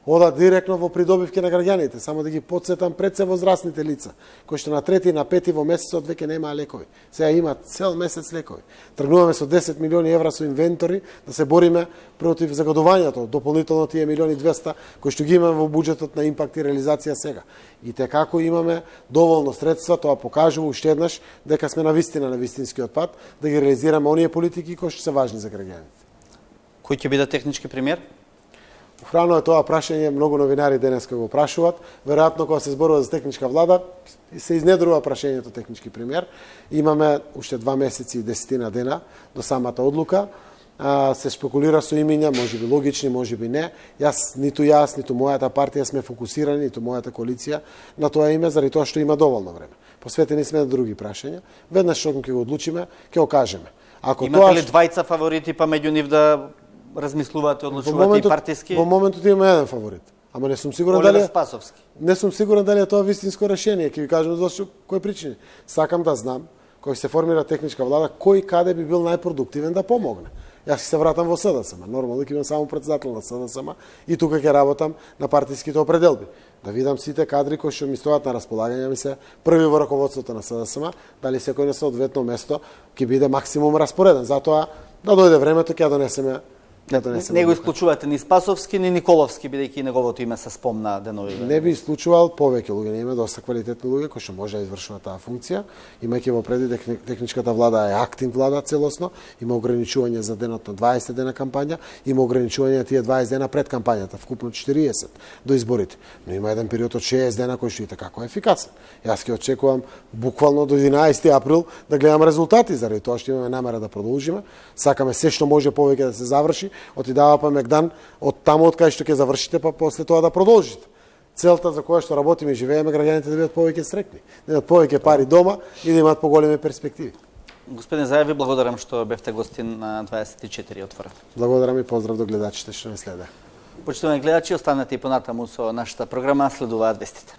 Одат директно во придобивки на граѓаните, само да ги подсетам пред се возрастните лица, кои што на 3 и на 5 во месецот веќе немаа лекови. Сега имаат цел месец лекови. Тргнуваме со 10 милиони евра со инвентори да се бориме против загадувањето, дополнително тие 1.200.000 кои што ги имаме во буџетот на импакт и реализација сега. И како имаме доволно средства, тоа покажува уште еднаш дека сме на вистинскиот пат да ги реализираме оние политики кои што се важни за граѓаните. Кој ќе биде технички премиер? Уфрано е тоа прашање, многу новинари денеска го прашуваат. Веројатно кога се зборува за техничка влада, се изнедрува прашањето технички премиер. Имаме уште 2 месеци и 10 дена до самата одлука. Се спекулира со имиња, можеби логични, можеби не. Ниту јас, ниту мојата партија сме фокусирани, ниту мојата коалиција на тоа име, заради тоа што има доволно време. Посветени сме на други прашања. Веднаш што ќе го одлучиме, ќе го кажеме. Имате ли двајца фаворити, па меѓу нив да размислувате, одлучувате и партиски? Во моментот имаме еден фаворит. Ама не сум сигурен дали Спасовски. Не сум сигурен дали е тоа вистинско решение. Ќе ви кажам зашто кои причини. Сакам да знам кога се формира техничка влада кој каде би бил најпродуктивен да помогне. Јас се вратам во СДСМ. Нормално ќе имам само претседател на СДСМ и тука ќе работам на партиските определби. Да видам сите кадри кои што ми стојат на располагање, ми се први во раководството на СДСМ, дали секој на соодветно место ќе биде максимум распореден. Затоа да дојде времето ќе донесеме Не го исклучувате ни Спасовски, ни Николовски, бидејќи неговото име се спомна денови. Не би исклучувал повеќе луѓе, не има доста квалитетни луѓе кои што може да извршуваат таа функција, имајќи во преди техничката влада е актив влада целосно, има ограничување за денот на 20 дена кампања, има ограничување на тие 20 дена пред кампањата, вкупно 40 до изборите. Но има еден период од 6 дена кој што и како ефикасен. Јас ќе очекувам буквално до 11 април да гледам резултати, заради тоа што имаме намера да продолжиме. Сакаме се што може повеќе да се заврши, отидава па Мегдан од таму од кај што ќе завршите, па после тоа да продолжите. Целта за која што работиме и живееме, граѓаните да бидат повеќе среќни, да имат повеќе пари дома и да имаат поголеми перспективи. Господин Заев, ви благодарам што бевте гостин на 24 отворен. Благодарам и поздрав до гледачите што не следа. Почитувани гледачи, останете и понатаму со нашата програма, следуваат вестите.